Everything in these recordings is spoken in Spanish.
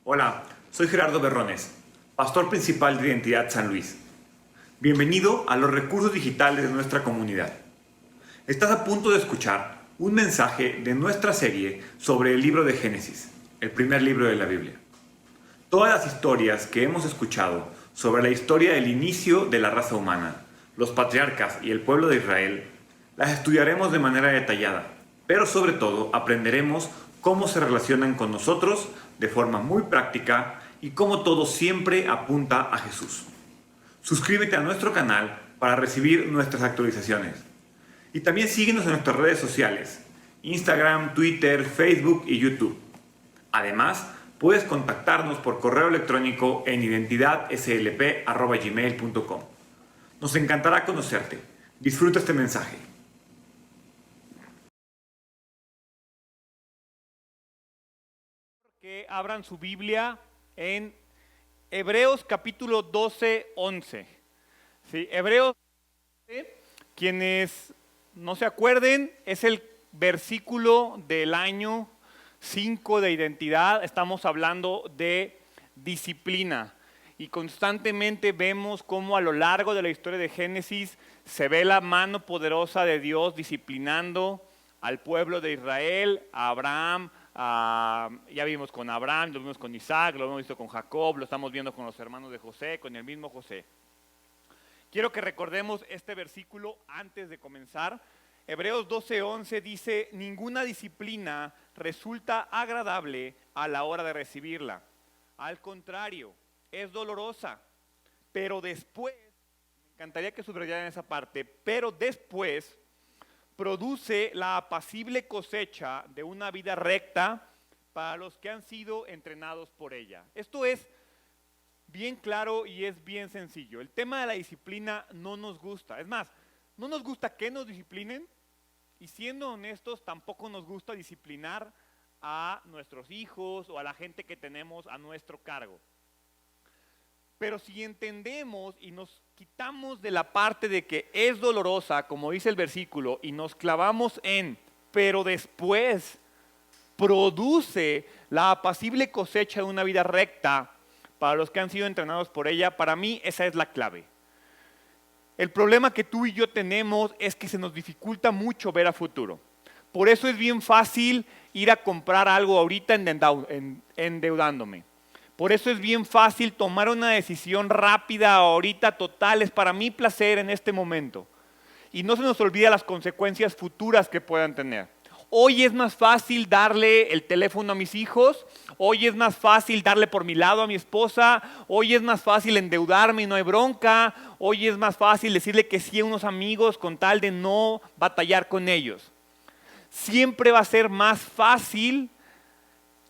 Hola, soy Gerardo Berrones, pastor principal de Identidad San Luis. Bienvenido a los recursos digitales de nuestra comunidad. Estás a punto de escuchar un mensaje de nuestra serie sobre el libro de Génesis, el primer libro de la Biblia. Todas las historias que hemos escuchado sobre la historia del inicio de la raza humana, los patriarcas y el pueblo de Israel, las estudiaremos de manera detallada, pero sobre todo aprenderemos cómo se relacionan con nosotros de forma muy práctica y cómo todo siempre apunta a Jesús. Suscríbete a nuestro canal para recibir nuestras actualizaciones. Y también síguenos en nuestras redes sociales, Instagram, Twitter, Facebook y YouTube. Además, puedes contactarnos por correo electrónico en identidadslp@gmail.com. Nos encantará conocerte. Disfruta este mensaje. Que abran su Biblia en Hebreos capítulo 12, 11. ¿Sí? Hebreos, quienes no se acuerden, es el versículo del año 5 de identidad. Estamos hablando de disciplina. Y constantemente vemos cómo a lo largo de la historia de Génesis se ve la mano poderosa de Dios disciplinando al pueblo de Israel, a Abraham. Ya vimos con Abraham, lo vimos con Isaac, lo hemos visto con Jacob, lo estamos viendo con los hermanos de José, con el mismo José. Quiero que recordemos este versículo antes de comenzar. Hebreos 12:11 dice: ninguna disciplina resulta agradable a la hora de recibirla. Al contrario, es dolorosa, pero después, me encantaría que subrayaran esa parte, pero después produce la apacible cosecha de una vida recta para los que han sido entrenados por ella. Esto es bien claro y es bien sencillo. El tema de la disciplina no nos gusta. Es más, no nos gusta que nos disciplinen y, siendo honestos, tampoco nos gusta disciplinar a nuestros hijos o a la gente que tenemos a nuestro cargo. Pero si entendemos y nos quitamos de la parte de que es dolorosa, como dice el versículo, y nos clavamos en, pero después produce la apacible cosecha de una vida recta para los que han sido entrenados por ella, para mí esa es la clave. El problema que tú y yo tenemos es que se nos dificulta mucho ver a futuro. Por eso es bien fácil ir a comprar algo ahorita endeudándome. Por eso es bien fácil tomar una decisión rápida ahorita, total, es para mi placer en este momento. Y no se nos olvida las consecuencias futuras que puedan tener. Hoy es más fácil darle el teléfono a mis hijos, hoy es más fácil darle por mi lado a mi esposa, hoy es más fácil endeudarme y no hay bronca, hoy es más fácil decirle que sí a unos amigos con tal de no batallar con ellos. Siempre va a ser más fácil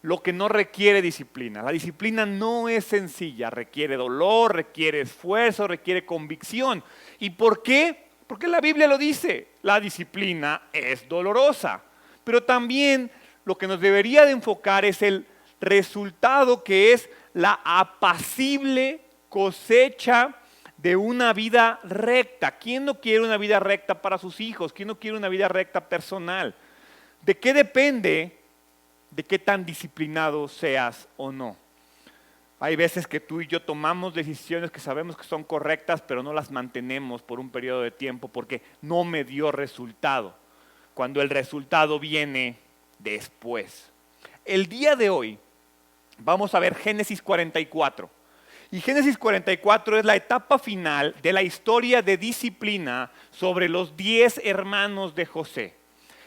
lo que no requiere disciplina. La disciplina no es sencilla, requiere dolor, requiere esfuerzo, requiere convicción. ¿Y por qué? Porque la Biblia lo dice, la disciplina es dolorosa. Pero también lo que nos debería de enfocar es el resultado, que es la apacible cosecha de una vida recta. ¿Quién no quiere una vida recta para sus hijos? ¿Quién no quiere una vida recta personal? ¿De qué depende de qué tan disciplinado seas o no? Hay veces que tú y yo tomamos decisiones que sabemos que son correctas, pero no las mantenemos por un periodo de tiempo porque no me dio resultado, cuando el resultado viene después. El día de hoy vamos a ver Génesis 44. Y Génesis 44 es la etapa final de la historia de disciplina sobre los 10 hermanos de José.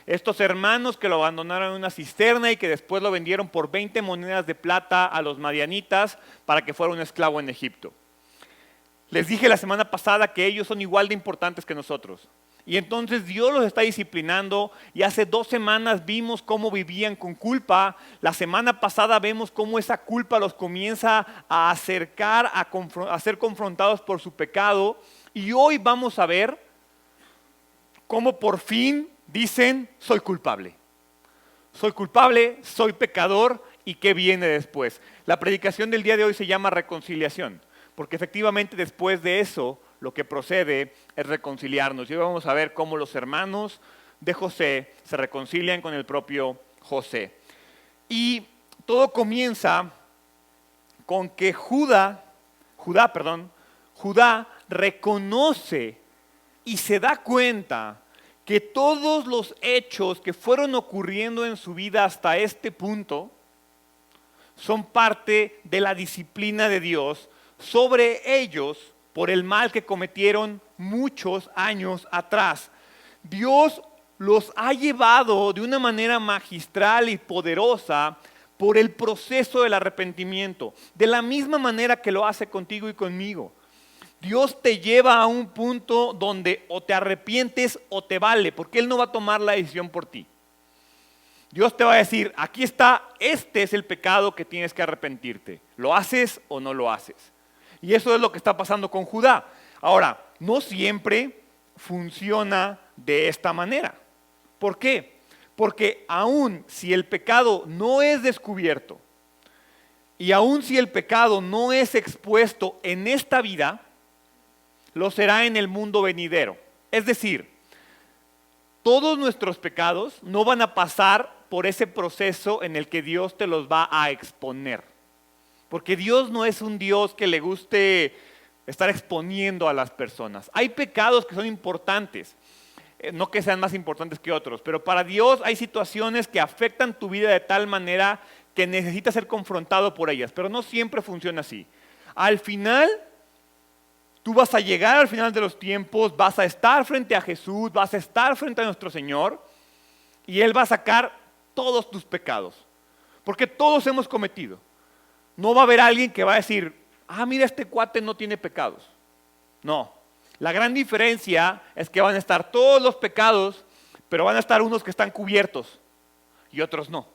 Estos hermanos que lo abandonaron en una cisterna y que después lo vendieron por 20 monedas de plata a los madianitas para que fuera un esclavo en Egipto. Les dije la semana pasada que ellos son igual de importantes que nosotros. Y entonces Dios los está disciplinando, y hace 2 semanas vimos cómo vivían con culpa. La semana pasada vemos cómo esa culpa los comienza a acercar a ser confrontados por su pecado. Y hoy vamos a ver cómo por fin dicen: soy culpable, soy pecador. ¿Y qué viene después? La predicación del día de hoy se llama reconciliación, porque efectivamente después de eso lo que procede es reconciliarnos. Y hoy vamos a ver cómo los hermanos de José se reconcilian con el propio José. Y todo comienza con que Judá reconoce y se da cuenta que todos los hechos que fueron ocurriendo en su vida hasta este punto son parte de la disciplina de Dios sobre ellos por el mal que cometieron muchos años atrás. Dios los ha llevado de una manera magistral y poderosa por el proceso del arrepentimiento, de la misma manera que lo hace contigo y conmigo. Dios te lleva a un punto donde o te arrepientes o te vale, porque Él no va a tomar la decisión por ti. Dios te va a decir, aquí está, este es el pecado que tienes que arrepentirte. ¿Lo haces o no lo haces? Y eso es lo que está pasando con Judá. Ahora, no siempre funciona de esta manera. ¿Por qué? Porque aun si el pecado no es descubierto y aun si el pecado no es expuesto en esta vida, lo será en el mundo venidero. Es decir, todos nuestros pecados no van a pasar por ese proceso en el que Dios te los va a exponer. Porque Dios no es un Dios que le guste estar exponiendo a las personas. Hay pecados que son importantes, no que sean más importantes que otros, pero para Dios hay situaciones que afectan tu vida de tal manera que necesitas ser confrontado por ellas, pero no siempre funciona así. Al final, tú vas a llegar al final de los tiempos, vas a estar frente a Jesús, vas a estar frente a nuestro Señor y Él va a sacar todos tus pecados, porque todos hemos cometido. No va a haber alguien que va a decir, mira, este cuate no tiene pecados. No, la gran diferencia es que van a estar todos los pecados, pero van a estar unos que están cubiertos y otros no.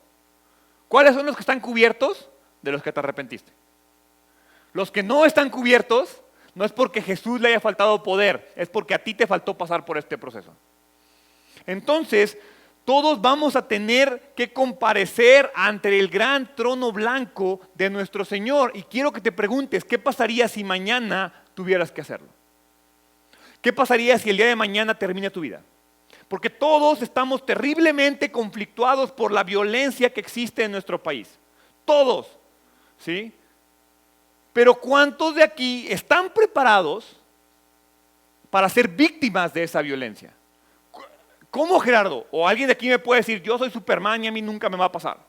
¿Cuáles son los que están cubiertos? De los que te arrepentiste. Los que no están cubiertos no es porque Jesús le haya faltado poder, es porque a ti te faltó pasar por este proceso. Entonces, todos vamos a tener que comparecer ante el gran trono blanco de nuestro Señor. Y quiero que te preguntes, ¿qué pasaría si mañana tuvieras que hacerlo? ¿Qué pasaría si el día de mañana termina tu vida? Porque todos estamos terriblemente conflictuados por la violencia que existe en nuestro país. Todos, ¿sí? Pero ¿cuántos de aquí están preparados para ser víctimas de esa violencia? ¿Cómo, Gerardo? O alguien de aquí me puede decir, yo soy Superman y a mí nunca me va a pasar.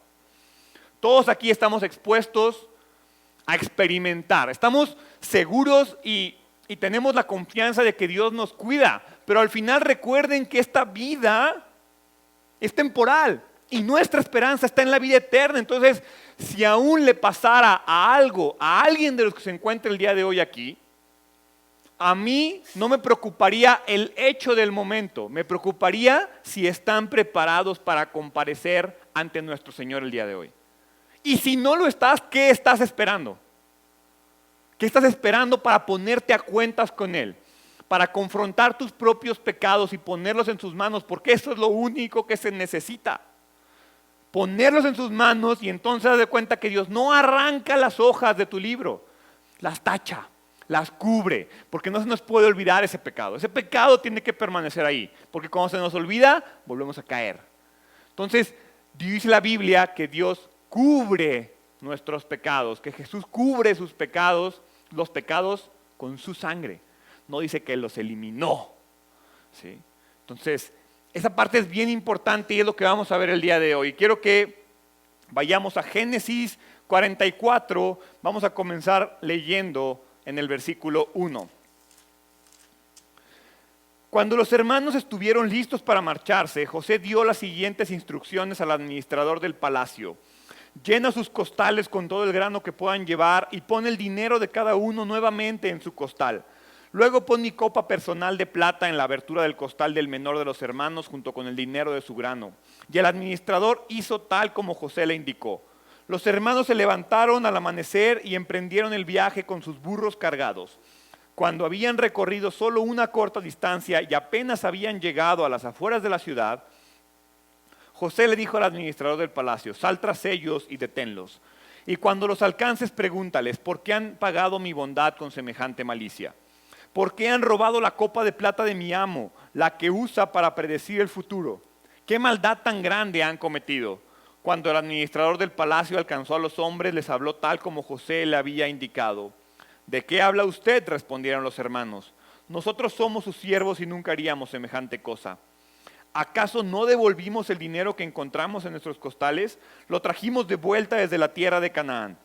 Todos aquí estamos expuestos a experimentar. Estamos seguros y tenemos la confianza de que Dios nos cuida. Pero al final recuerden que esta vida es temporal y nuestra esperanza está en la vida eterna. Entonces, si aún le pasara a alguien de los que se encuentra el día de hoy aquí, a mí no me preocuparía el hecho del momento, me preocuparía si están preparados para comparecer ante nuestro Señor el día de hoy. Y si no lo estás, ¿qué estás esperando? ¿Qué estás esperando para ponerte a cuentas con Él? Para confrontar tus propios pecados y ponerlos en sus manos, porque eso es lo único que se necesita. Ponerlos en sus manos y entonces haz de cuenta que Dios no arranca las hojas de tu libro, las tacha. Las cubre, porque no se nos puede olvidar ese pecado. Ese pecado tiene que permanecer ahí, porque cuando se nos olvida, volvemos a caer. Entonces, dice la Biblia que Dios cubre nuestros pecados, que Jesús cubre sus pecados, los pecados con su sangre. No dice que los eliminó, ¿sí? Entonces, esa parte es bien importante y es lo que vamos a ver el día de hoy. Quiero que vayamos a Génesis 44, vamos a comenzar leyendo en el versículo 1. Cuando los hermanos estuvieron listos para marcharse, José dio las siguientes instrucciones al administrador del palacio. Llena sus costales con todo el grano que puedan llevar y pon el dinero de cada uno nuevamente en su costal. Luego pon mi copa personal de plata en la abertura del costal del menor de los hermanos junto con el dinero de su grano. Y el administrador hizo tal como José le indicó. Los hermanos se levantaron al amanecer y emprendieron el viaje con sus burros cargados. Cuando habían recorrido solo una corta distancia y apenas habían llegado a las afueras de la ciudad, José le dijo al administrador del palacio, sal tras ellos y deténlos. Y cuando los alcances, pregúntales, ¿por qué han pagado mi bondad con semejante malicia? ¿Por qué han robado la copa de plata de mi amo, la que usa para predecir el futuro? ¿Qué maldad tan grande han cometido? Cuando el administrador del palacio alcanzó a los hombres, les habló tal como José le había indicado. ¿De qué habla usted?, respondieron los hermanos. Nosotros somos sus siervos y nunca haríamos semejante cosa. ¿Acaso no devolvimos el dinero que encontramos en nuestros costales? Lo trajimos de vuelta desde la tierra de Canaán.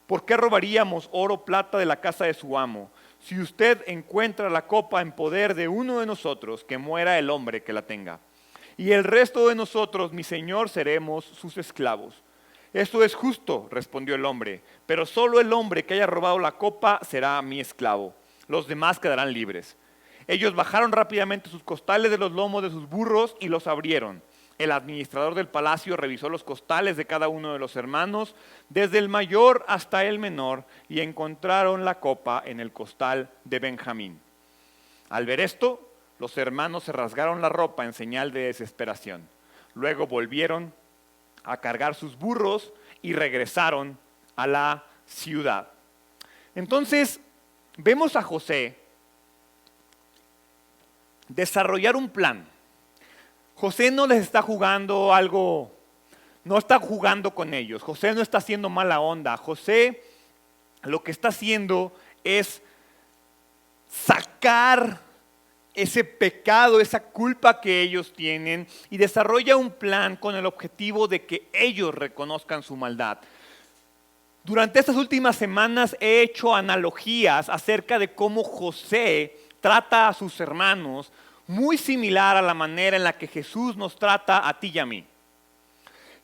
¿Por qué robaríamos oro o plata de la casa de su amo? Si usted encuentra la copa en poder de uno de nosotros, que muera el hombre que la tenga. Y el resto de nosotros, mi señor, seremos sus esclavos. Esto es justo, respondió el hombre, pero solo el hombre que haya robado la copa será mi esclavo. Los demás quedarán libres. Ellos bajaron rápidamente sus costales de los lomos de sus burros y los abrieron. El administrador del palacio revisó los costales de cada uno de los hermanos, desde el mayor hasta el menor, y encontraron la copa en el costal de Benjamín. Al ver esto, los hermanos se rasgaron la ropa en señal de desesperación. Luego volvieron a cargar sus burros y regresaron a la ciudad. Entonces, vemos a José desarrollar un plan. José no les está jugando algo, no está jugando con ellos. José no está haciendo mala onda. José lo que está haciendo es sacar ese pecado, esa culpa que ellos tienen y desarrolla un plan con el objetivo de que ellos reconozcan su maldad. Durante estas últimas semanas he hecho analogías acerca de cómo José trata a sus hermanos muy similar a la manera en la que Jesús nos trata a ti y a mí.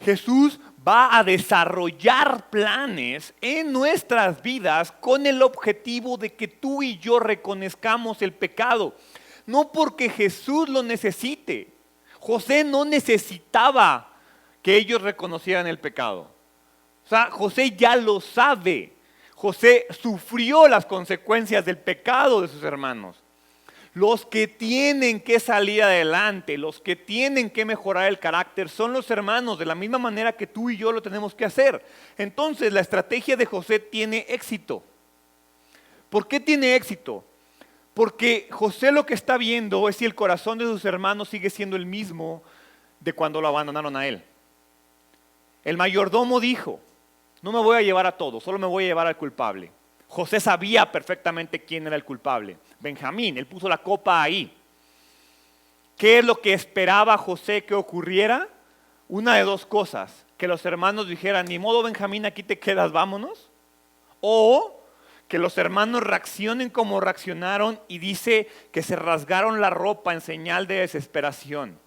Jesús va a desarrollar planes en nuestras vidas con el objetivo de que tú y yo reconozcamos el pecado. No porque Jesús lo necesite. José no necesitaba que ellos reconocieran el pecado. O sea, José ya lo sabe. José sufrió las consecuencias del pecado de sus hermanos. Los que tienen que salir adelante, los que tienen que mejorar el carácter son los hermanos, de la misma manera que tú y yo lo tenemos que hacer. Entonces, la estrategia de José tiene éxito. ¿Por qué tiene éxito? Porque José lo que está viendo es si el corazón de sus hermanos sigue siendo el mismo de cuando lo abandonaron a él. El mayordomo dijo: no me voy a llevar a todos, solo me voy a llevar al culpable. José sabía perfectamente quién era el culpable. Benjamín, él puso la copa ahí. ¿Qué es lo que esperaba José que ocurriera? Una de dos cosas: que los hermanos dijeran, ni modo Benjamín, aquí te quedas, vámonos. O que los hermanos reaccionen como reaccionaron y dice que se rasgaron la ropa en señal de desesperación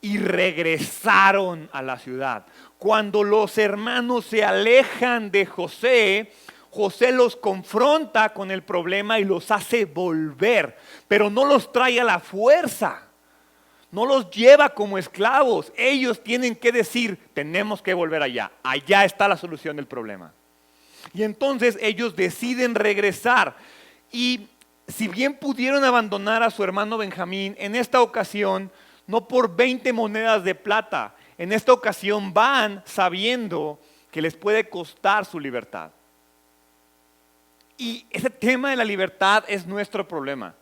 y regresaron a la ciudad. Cuando los hermanos se alejan de José, José los confronta con el problema y los hace volver, pero no los trae a la fuerza, no los lleva como esclavos. Ellos tienen que decir, tenemos que volver allá, allá está la solución del problema. Y entonces ellos deciden regresar. Y si bien pudieron abandonar a su hermano Benjamín, en esta ocasión, no por 20 monedas de plata, en esta ocasión van sabiendo que les puede costar su libertad. Y ese tema de la libertad es nuestro problema.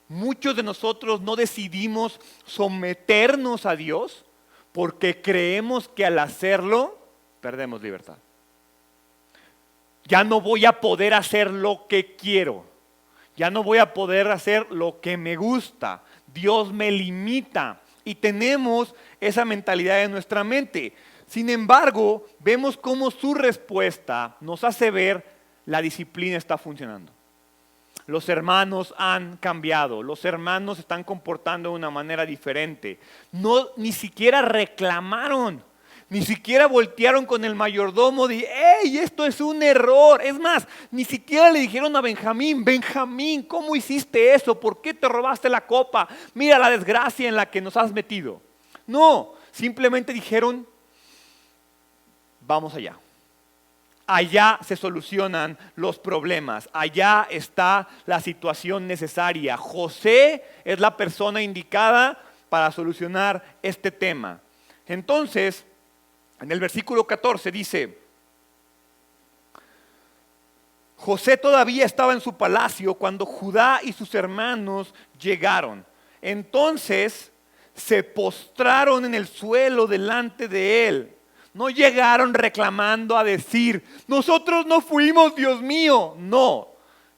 Muchos de nosotros no decidimos someternos a Dios porque creemos que al hacerlo perdemos libertad. Ya no voy a poder hacer lo que quiero. Ya no voy a poder hacer lo que me gusta. Dios me limita. Y tenemos esa mentalidad en nuestra mente. Sin embargo, vemos cómo su respuesta nos hace ver la disciplina está funcionando. Los hermanos han cambiado. Los hermanos se están comportando de una manera diferente. No, ni siquiera reclamaron. Ni siquiera voltearon con el mayordomo de, ¡hey, esto es un error! Es más, ni siquiera le dijeron a Benjamín, Benjamín, ¿cómo hiciste eso? ¿Por qué te robaste la copa? Mira la desgracia en la que nos has metido. No, simplemente dijeron, vamos allá. Allá se solucionan los problemas, allá está la situación necesaria. José es la persona indicada para solucionar este tema. Entonces, en el versículo 14 dice, José todavía estaba en su palacio cuando Judá y sus hermanos llegaron. Entonces se postraron en el suelo delante de él. No llegaron reclamando a decir, nosotros no fuimos, Dios mío. No,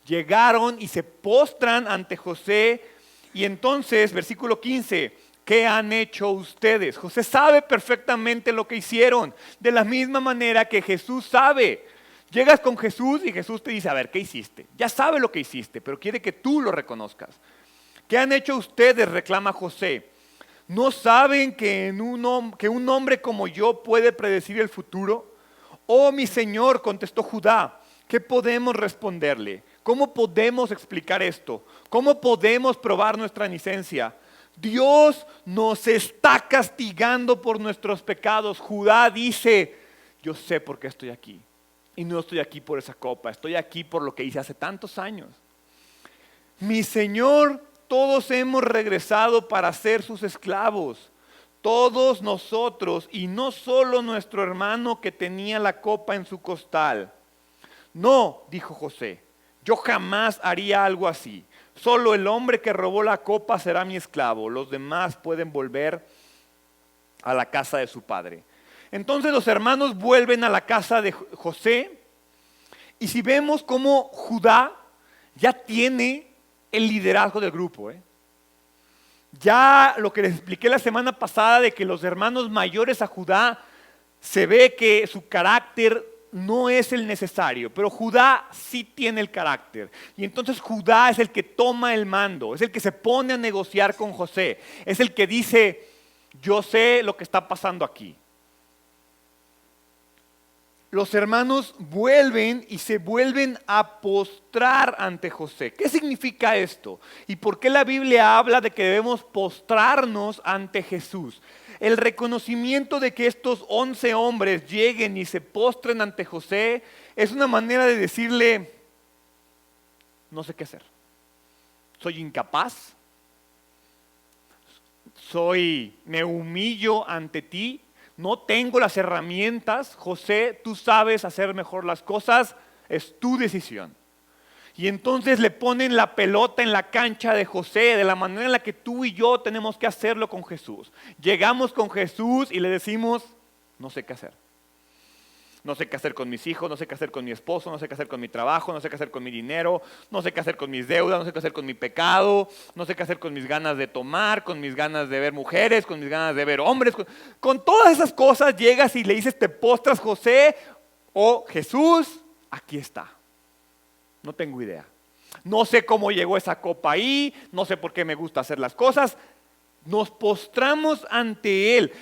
llegaron y se postran ante José. Y entonces, versículo 15, ¿qué han hecho ustedes? José sabe perfectamente lo que hicieron, de la misma manera que Jesús sabe. Llegas con Jesús y Jesús te dice, a ver, ¿qué hiciste? Ya sabe lo que hiciste, pero quiere que tú lo reconozcas. ¿Qué han hecho ustedes?, reclama José. ¿No saben que un hombre como yo puede predecir el futuro? Oh, mi señor, contestó Judá, ¿qué podemos responderle? ¿Cómo podemos explicar esto? ¿Cómo podemos probar nuestra inocencia? Dios nos está castigando por nuestros pecados. Judá dice, yo sé por qué estoy aquí. Y no estoy aquí por esa copa, estoy aquí por lo que hice hace tantos años. Mi señor, todos hemos regresado para ser sus esclavos. Todos nosotros, y no solo nuestro hermano que tenía la copa en su costal. No, dijo José, yo jamás haría algo así. Solo el hombre que robó la copa será mi esclavo. Los demás pueden volver a la casa de su padre. Entonces los hermanos vuelven a la casa de José. Y si vemos cómo Judá ya tiene el liderazgo del grupo. Ya lo que les expliqué la semana pasada de que los hermanos mayores a Judá se ve que su carácter no es el necesario, pero Judá sí tiene el carácter. Y entonces Judá es el que toma el mando, es el que se pone a negociar con José, es el que dice, yo sé lo que está pasando aquí. Los hermanos vuelven y se vuelven a postrar ante José. ¿Qué significa esto? ¿Y por qué la Biblia habla de que debemos postrarnos ante Jesús? El reconocimiento de que estos 11 hombres lleguen y se postren ante José es una manera de decirle, no sé qué hacer. Soy incapaz. Me humillo ante ti. No tengo las herramientas, José, tú sabes hacer mejor las cosas, es tu decisión. Y entonces le ponen la pelota en la cancha de José, de la manera en la que tú y yo tenemos que hacerlo con Jesús. Llegamos con Jesús y le decimos, no sé qué hacer. No sé qué hacer con mis hijos, no sé qué hacer con mi esposo, no sé qué hacer con mi trabajo, no sé qué hacer con mi dinero, no sé qué hacer con mis deudas, no sé qué hacer con mi pecado, no sé qué hacer con mis ganas de tomar, con mis ganas de ver mujeres, con mis ganas de ver hombres. Con todas esas cosas llegas y le dices, te postras, José, o Jesús, aquí está. No tengo idea. No sé cómo llegó esa copa ahí, no sé por qué me gusta hacer las cosas. Nos postramos ante Él.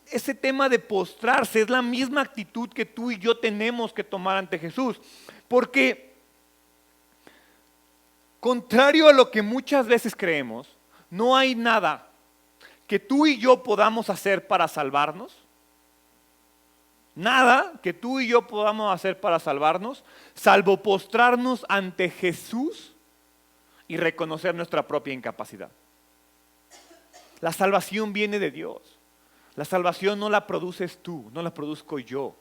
Ese tema de postrarse es la misma actitud que tú y yo tenemos que tomar ante Jesús. Porque, contrario a lo que muchas veces creemos, no hay nada que tú y yo podamos hacer para salvarnos. Nada que tú y yo podamos hacer para salvarnos, salvo postrarnos ante Jesús y reconocer nuestra propia incapacidad. La salvación viene de Dios. La salvación no la produces tú, no la produzco yo.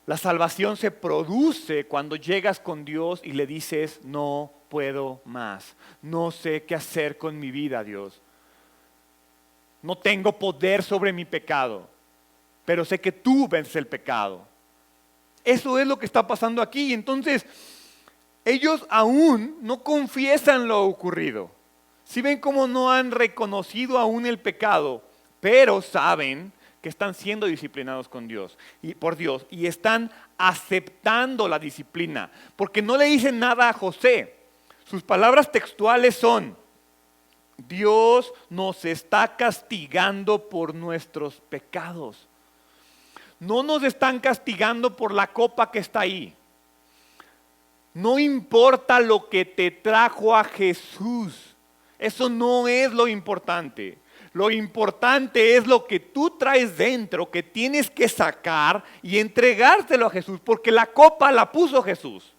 La salvación se produce cuando llegas con Dios y le dices, no puedo más, no sé qué hacer con mi vida, Dios. No tengo poder sobre mi pecado, pero sé que tú vences el pecado. Eso es lo que está pasando aquí. Entonces, ellos aún no confiesan lo ocurrido. Si ven cómo no han reconocido aún el pecado, pero saben que están siendo disciplinados con Dios y por Dios y están aceptando la disciplina, porque no le dicen nada a José. Sus palabras textuales son: Dios nos está castigando por nuestros pecados. No nos están castigando por la copa que está ahí. No importa lo que te trajo a Jesús. Eso no es lo importante. Lo importante es lo que tú traes dentro, que tienes que sacar y entregártelo a Jesús, porque la copa la puso Jesús.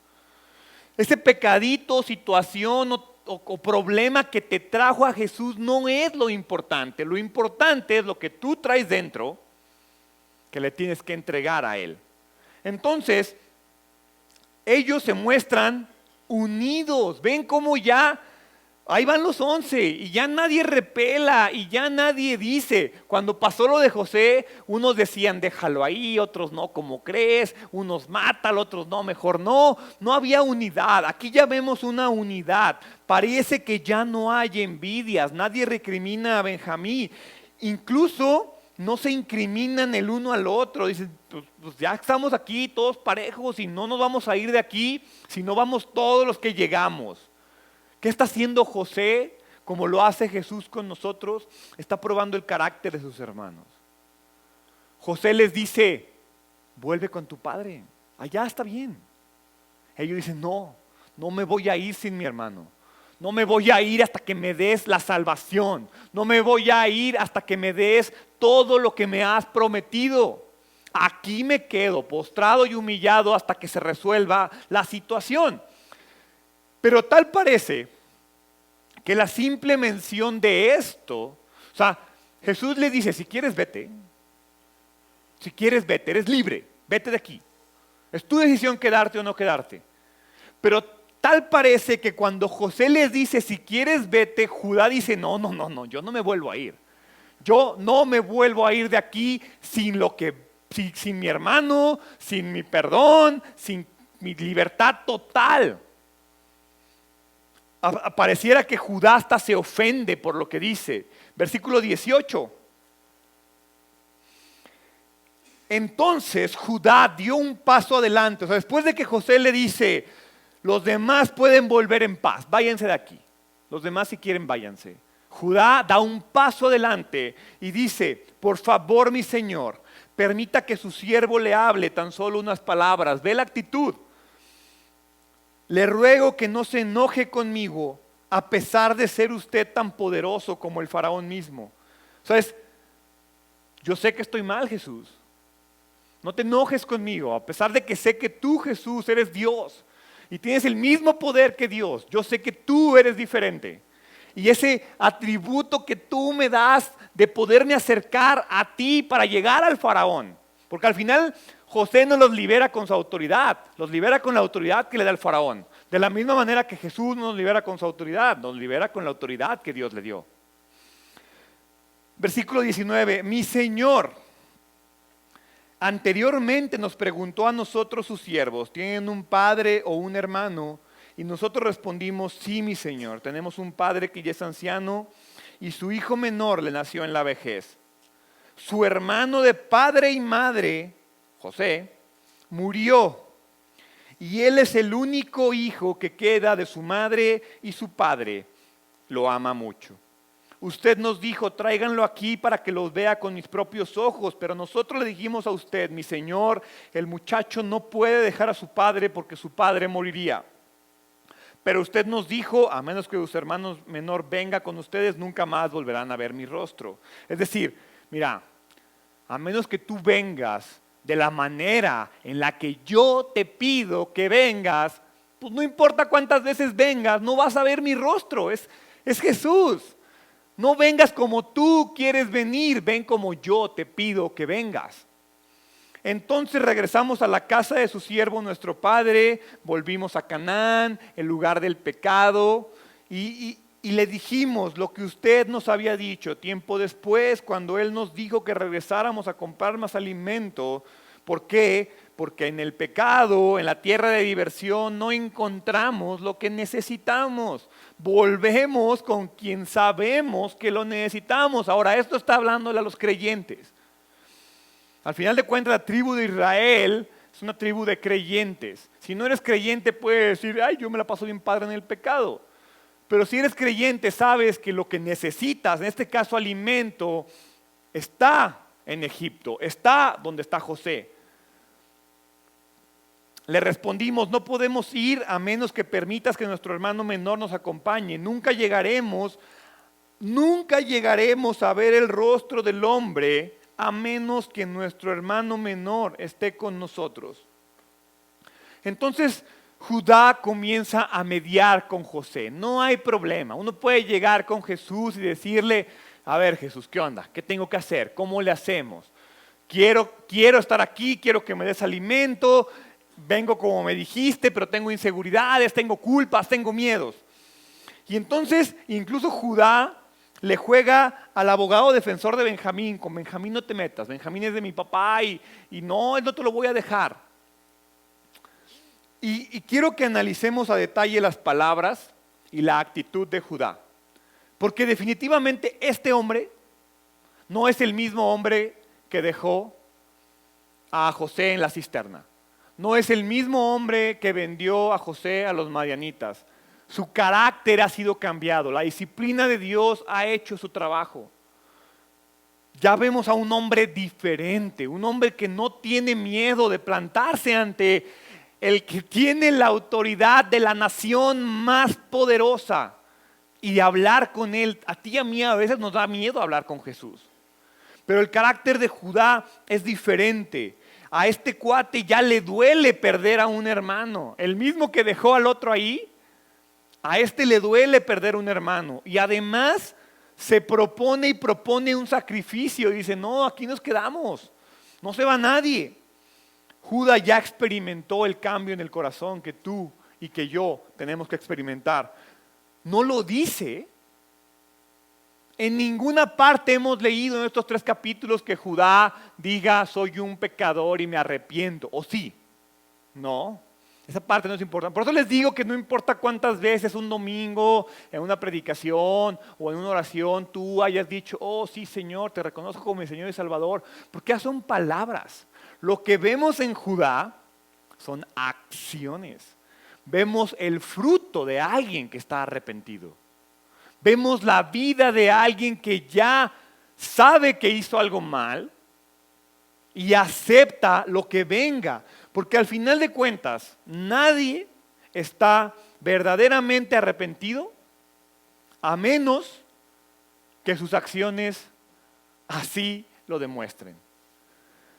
Ese pecadito, situación o problema que te trajo a Jesús no es lo importante. Lo importante es lo que tú traes dentro, que le tienes que entregar a Él. Entonces, ellos se muestran unidos. Ven cómo ya Ahí van los 11 y ya nadie repela y ya nadie dice. Cuando pasó lo de José, unos decían déjalo ahí, otros no, ¿cómo crees? Unos mátalo, otros no, mejor no. No había unidad. Aquí ya vemos una unidad. Parece que ya no hay envidias. Nadie recrimina a Benjamín. Incluso no se incriminan el uno al otro. Dicen, pues ya estamos aquí todos parejos y no nos vamos a ir de aquí si no vamos todos los que llegamos. ¿Qué está haciendo José? Como lo hace Jesús con nosotros, está probando el carácter de sus hermanos. José les dice, vuelve con tu padre, allá está bien. Ellos dicen, no me voy a ir sin mi hermano. No me voy a ir hasta que me des la salvación. No me voy a ir hasta que me des todo lo que me has prometido. Aquí me quedo postrado y humillado hasta que se resuelva la situación. Pero tal parece que la simple mención de esto, o sea, Jesús le dice, si quieres vete, eres libre, vete de aquí. Es tu decisión quedarte o no quedarte. Pero tal parece que cuando José les dice, si quieres vete, Judá dice, no, yo no me vuelvo a ir. Yo no me vuelvo a ir de aquí sin mi hermano, sin mi perdón, sin mi libertad total. Pareciera que Judá hasta se ofende por lo que dice. Versículo 18. Entonces Judá dio un paso adelante. O sea, después de que José le dice, los demás pueden volver en paz, váyanse de aquí. Los demás si quieren váyanse. Judá da un paso adelante y dice, por favor mi señor, permita que su siervo le hable tan solo unas palabras. Ve la actitud. Le ruego que no se enoje conmigo a pesar de ser usted tan poderoso como el faraón mismo. ¿Sabes? Yo sé que estoy mal, Jesús. No te enojes conmigo, a pesar de que sé que tú, Jesús, eres Dios y tienes el mismo poder que Dios. Yo sé que tú eres diferente. Y ese atributo que tú me das de poderme acercar a ti para llegar al faraón. Porque al final José no los libera con su autoridad, los libera con la autoridad que le da el faraón. De la misma manera que Jesús nos libera con su autoridad, nos libera con la autoridad que Dios le dio. Versículo 19, mi Señor anteriormente nos preguntó a nosotros sus siervos, ¿tienen un padre o un hermano? Y nosotros respondimos, sí, mi Señor, tenemos un padre que ya es anciano y su hijo menor le nació en la vejez. Su hermano de padre y madre, José, murió y él es el único hijo que queda de su madre y su padre lo ama mucho. Usted nos dijo, tráiganlo aquí para que los vea con mis propios ojos, pero nosotros le dijimos a usted, mi señor, el muchacho no puede dejar a su padre porque su padre moriría. Pero usted nos dijo, a menos que su hermano menor venga con ustedes, nunca más volverán a ver mi rostro. Es decir, mira, a menos que tú vengas de la manera en la que yo te pido que vengas, pues no importa cuántas veces vengas, no vas a ver mi rostro. Es Jesús. No vengas como tú quieres venir, ven como yo te pido que vengas. Entonces regresamos a la casa de su siervo nuestro padre, volvimos a Canaán, el lugar del pecado, y le dijimos lo que usted nos había dicho tiempo después, cuando él nos dijo que regresáramos a comprar más alimento. ¿Por qué? Porque en el pecado, en la tierra de diversión, no encontramos lo que necesitamos. Volvemos con quien sabemos que lo necesitamos. Ahora, esto está hablándole a los creyentes. Al final de cuentas, la tribu de Israel es una tribu de creyentes. Si no eres creyente, puedes decir, ay, yo me la paso bien padre en el pecado. Pero si eres creyente, sabes que lo que necesitas, en este caso alimento, está en Egipto, está donde está José. Le respondimos, no podemos ir a menos que permitas que nuestro hermano menor nos acompañe. Nunca llegaremos a ver el rostro del hombre a menos que nuestro hermano menor esté con nosotros. Entonces Judá comienza a mediar con José. No hay problema. Uno puede llegar con Jesús y decirle, a ver Jesús, ¿qué onda? ¿Qué tengo que hacer? ¿Cómo le hacemos? Quiero estar aquí, quiero que me des alimento. Vengo como me dijiste, pero tengo inseguridades, tengo culpas, tengo miedos. Y entonces incluso Judá le juega al abogado defensor de Benjamín. Con Benjamín no te metas, Benjamín es de mi papá y no, él no te lo voy a dejar. Y quiero que analicemos a detalle las palabras y la actitud de Judá. Porque definitivamente este hombre no es el mismo hombre que dejó a José en la cisterna. No es el mismo hombre que vendió a José a los madianitas. Su carácter ha sido cambiado. La disciplina de Dios ha hecho su trabajo. Ya vemos a un hombre diferente, un hombre que no tiene miedo de plantarse ante el que tiene la autoridad de la nación más poderosa y de hablar con él. A ti y a mí a veces nos da miedo hablar con Jesús. Pero el carácter de Judá es diferente. A este cuate ya le duele perder a un hermano. El mismo que dejó al otro ahí, a este le duele perder un hermano. Y además se propone y propone un sacrificio. Y dice, no, aquí nos quedamos. No se va nadie. Judá ya experimentó el cambio en el corazón que tú y que yo tenemos que experimentar. No lo dice. En ninguna parte hemos leído en estos 3 capítulos que Judá diga, soy un pecador y me arrepiento. ¿O sí? No. Esa parte no es importante. Por eso les digo que no importa cuántas veces un domingo, en una predicación o en una oración, tú hayas dicho, oh sí Señor, te reconozco como mi Señor y Salvador. Porque ya son palabras. Lo que vemos en Judá son acciones. Vemos el fruto de alguien que está arrepentido. Vemos la vida de alguien que ya sabe que hizo algo mal y acepta lo que venga. Porque al final de cuentas, nadie está verdaderamente arrepentido a menos que sus acciones así lo demuestren.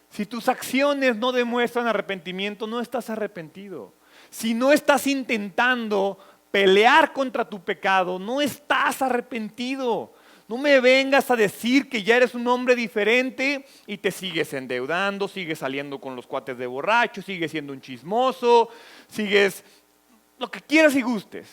Si tus acciones no demuestran arrepentimiento, no estás arrepentido. Si no estás intentando pelear contra tu pecado, no estás arrepentido. No me vengas a decir que ya eres un hombre diferente y te sigues endeudando, sigues saliendo con los cuates de borracho, sigues siendo un chismoso, sigues lo que quieras y gustes.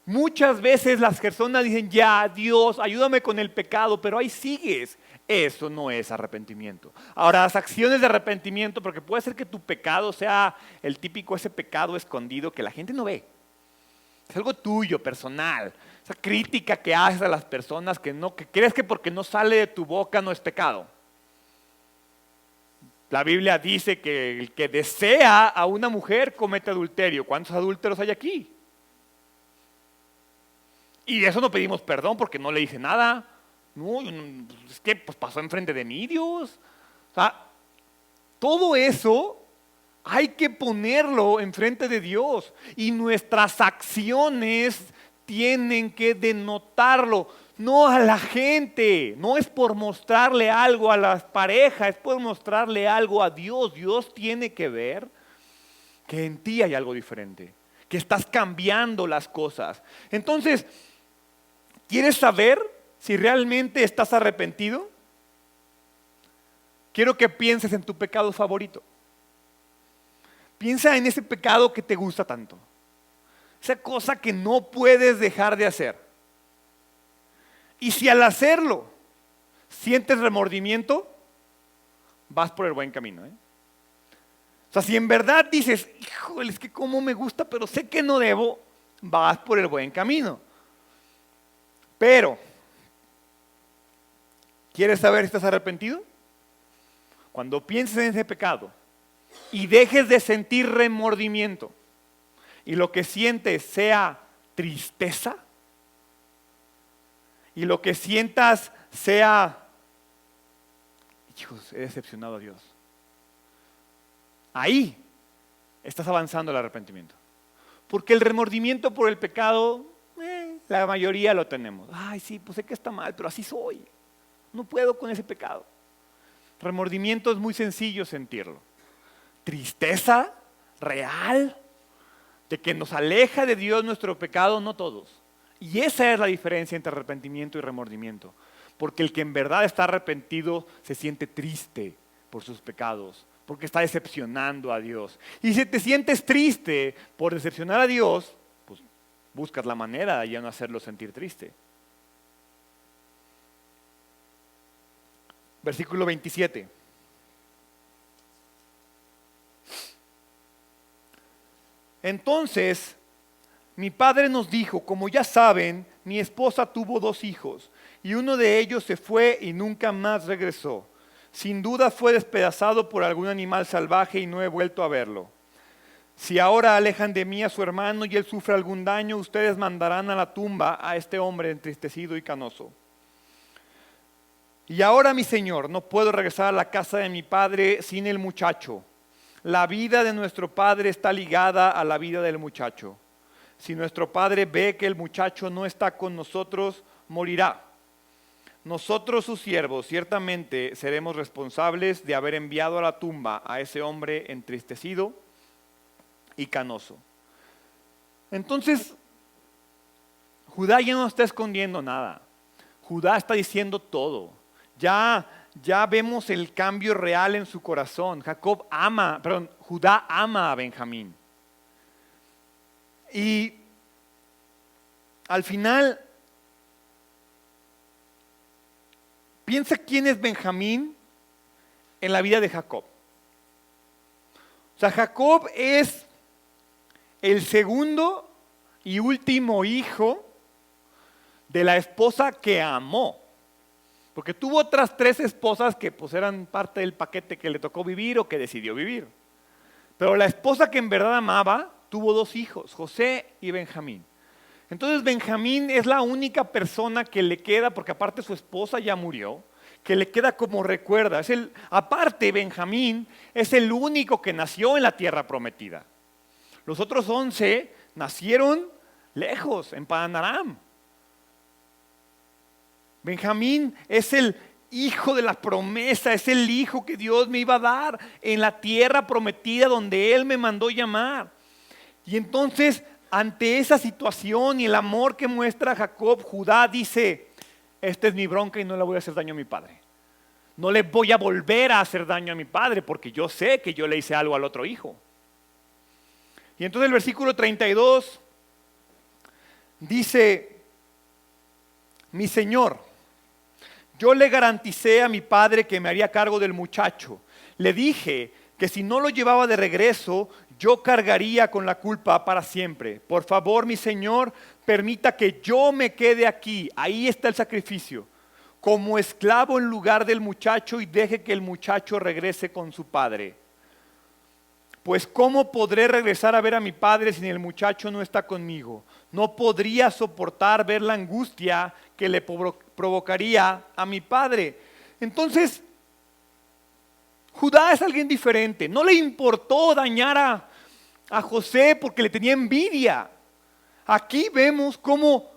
Muchas veces las personas dicen, ya Dios, ayúdame con el pecado, pero ahí sigues. Eso no es arrepentimiento. Ahora, las acciones de arrepentimiento, porque puede ser que tu pecado sea el típico ese pecado escondido que la gente no ve. Es algo tuyo, personal. Esa crítica que haces a las personas que crees que porque no sale de tu boca no es pecado. La Biblia dice que el que desea a una mujer comete adulterio. ¿Cuántos adúlteros hay aquí? Y de eso no pedimos perdón porque no le hice nada. No, es que pues, pasó enfrente de mí, Dios. O sea, todo eso hay que ponerlo enfrente de Dios y nuestras acciones tienen que denotarlo, no a la gente, no es por mostrarle algo a las parejas, es por mostrarle algo a Dios. Dios tiene que ver que en ti hay algo diferente, que estás cambiando las cosas. Entonces, ¿quieres saber si realmente estás arrepentido? Quiero que pienses en tu pecado favorito. Piensa en ese pecado que te gusta tanto. Esa cosa que no puedes dejar de hacer. Y si al hacerlo sientes remordimiento, vas por el buen camino. O sea, si en verdad dices, híjole, es que cómo me gusta, pero sé que no debo, vas por el buen camino. Pero, ¿quieres saber si estás arrepentido? Cuando pienses en ese pecado y dejes de sentir remordimiento y lo que sientes sea tristeza y lo que sientas sea, hijos, he decepcionado a Dios. Ahí estás avanzando el arrepentimiento. Porque el remordimiento por el pecado, la mayoría lo tenemos. Ay, sí, pues sé que está mal, pero así soy. No puedo con ese pecado. Remordimiento es muy sencillo sentirlo. Tristeza real, de que nos aleja de Dios nuestro pecado, no todos. Y esa es la diferencia entre arrepentimiento y remordimiento. Porque el que en verdad está arrepentido se siente triste por sus pecados, porque está decepcionando a Dios. Y si te sientes triste por decepcionar a Dios, pues buscas la manera de ya no hacerlo sentir triste. Versículo 27. Entonces, mi padre nos dijo, como ya saben, mi esposa tuvo 2 hijos, y uno de ellos se fue y nunca más regresó. Sin duda fue despedazado por algún animal salvaje y no he vuelto a verlo. Si ahora alejan de mí a su hermano y él sufre algún daño, ustedes mandarán a la tumba a este hombre entristecido y canoso. Y ahora, mi señor, no puedo regresar a la casa de mi padre sin el muchacho. La vida de nuestro padre está ligada a la vida del muchacho. Si nuestro padre ve que el muchacho no está con nosotros, morirá. Nosotros, sus siervos, ciertamente seremos responsables de haber enviado a la tumba a ese hombre entristecido y canoso. Entonces, Judá ya no está escondiendo nada. Judá está diciendo todo. Ya vemos el cambio real en su corazón. Judá ama a Benjamín. Y al final, piensa quién es Benjamín en la vida de Jacob. O sea, Jacob es el segundo y último hijo de la esposa que amó. Porque tuvo otras 3 esposas que pues eran parte del paquete que le tocó vivir o que decidió vivir. Pero la esposa que en verdad amaba tuvo 2 hijos, José y Benjamín. Entonces Benjamín es la única persona que le queda, porque aparte su esposa ya murió, que le queda como recuerda. Aparte Benjamín es el único que nació en la tierra prometida. Los otros 11 nacieron lejos, en Padan Aram. Benjamín es el hijo de la promesa, es el hijo que Dios me iba a dar en la tierra prometida donde Él me mandó llamar. Y entonces, ante esa situación y el amor que muestra Jacob, Judá dice, esta es mi bronca y no le voy a hacer daño a mi padre. No le voy a volver a hacer daño a mi padre porque yo sé que yo le hice algo al otro hijo. Y entonces el versículo 32 dice, mi señor, yo le garanticé a mi padre que me haría cargo del muchacho. Le dije que si no lo llevaba de regreso, yo cargaría con la culpa para siempre. Por favor, mi señor, permita que yo me quede aquí. Ahí está el sacrificio. Como esclavo en lugar del muchacho y deje que el muchacho regrese con su padre. Pues ¿cómo podré regresar a ver a mi padre si el muchacho no está conmigo? No podría soportar ver la angustia que le provocaría a mi padre. Entonces, Judá es alguien diferente. No le importó dañar a José porque le tenía envidia. Aquí vemos cómo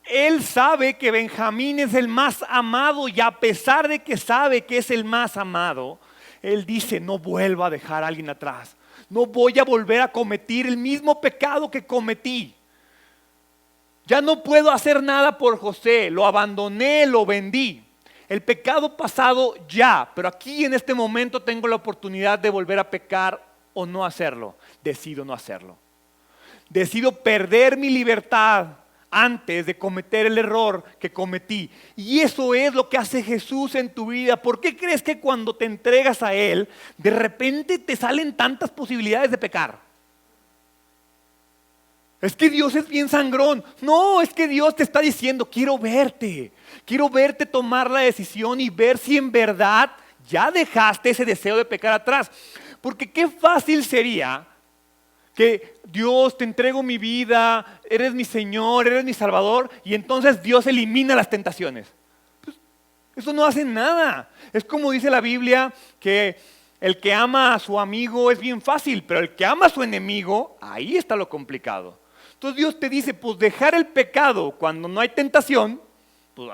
él sabe que Benjamín es el más amado y a pesar de que sabe que es el más amado, él dice, no vuelva a dejar a alguien atrás. No voy a volver a cometer el mismo pecado que cometí. Ya no puedo hacer nada por José, lo abandoné, lo vendí. El pecado pasado ya, pero aquí en este momento tengo la oportunidad de volver a pecar o no hacerlo. Decido no hacerlo. Decido perder mi libertad antes de cometer el error que cometí. Y eso es lo que hace Jesús en tu vida. ¿Por qué crees que cuando te entregas a Él, de repente te salen tantas posibilidades de pecar? Es que Dios es bien sangrón. No, es que Dios te está diciendo, quiero verte tomar la decisión y ver si en verdad ya dejaste ese deseo de pecar atrás. Porque qué fácil sería que Dios, te entrego mi vida, eres mi Señor, eres mi Salvador, y entonces Dios elimina las tentaciones. Pues, eso no hace nada. Es como dice la Biblia que el que ama a su amigo es bien fácil, pero el que ama a su enemigo, ahí está lo complicado. Entonces Dios te dice, pues dejar el pecado cuando no hay tentación, pues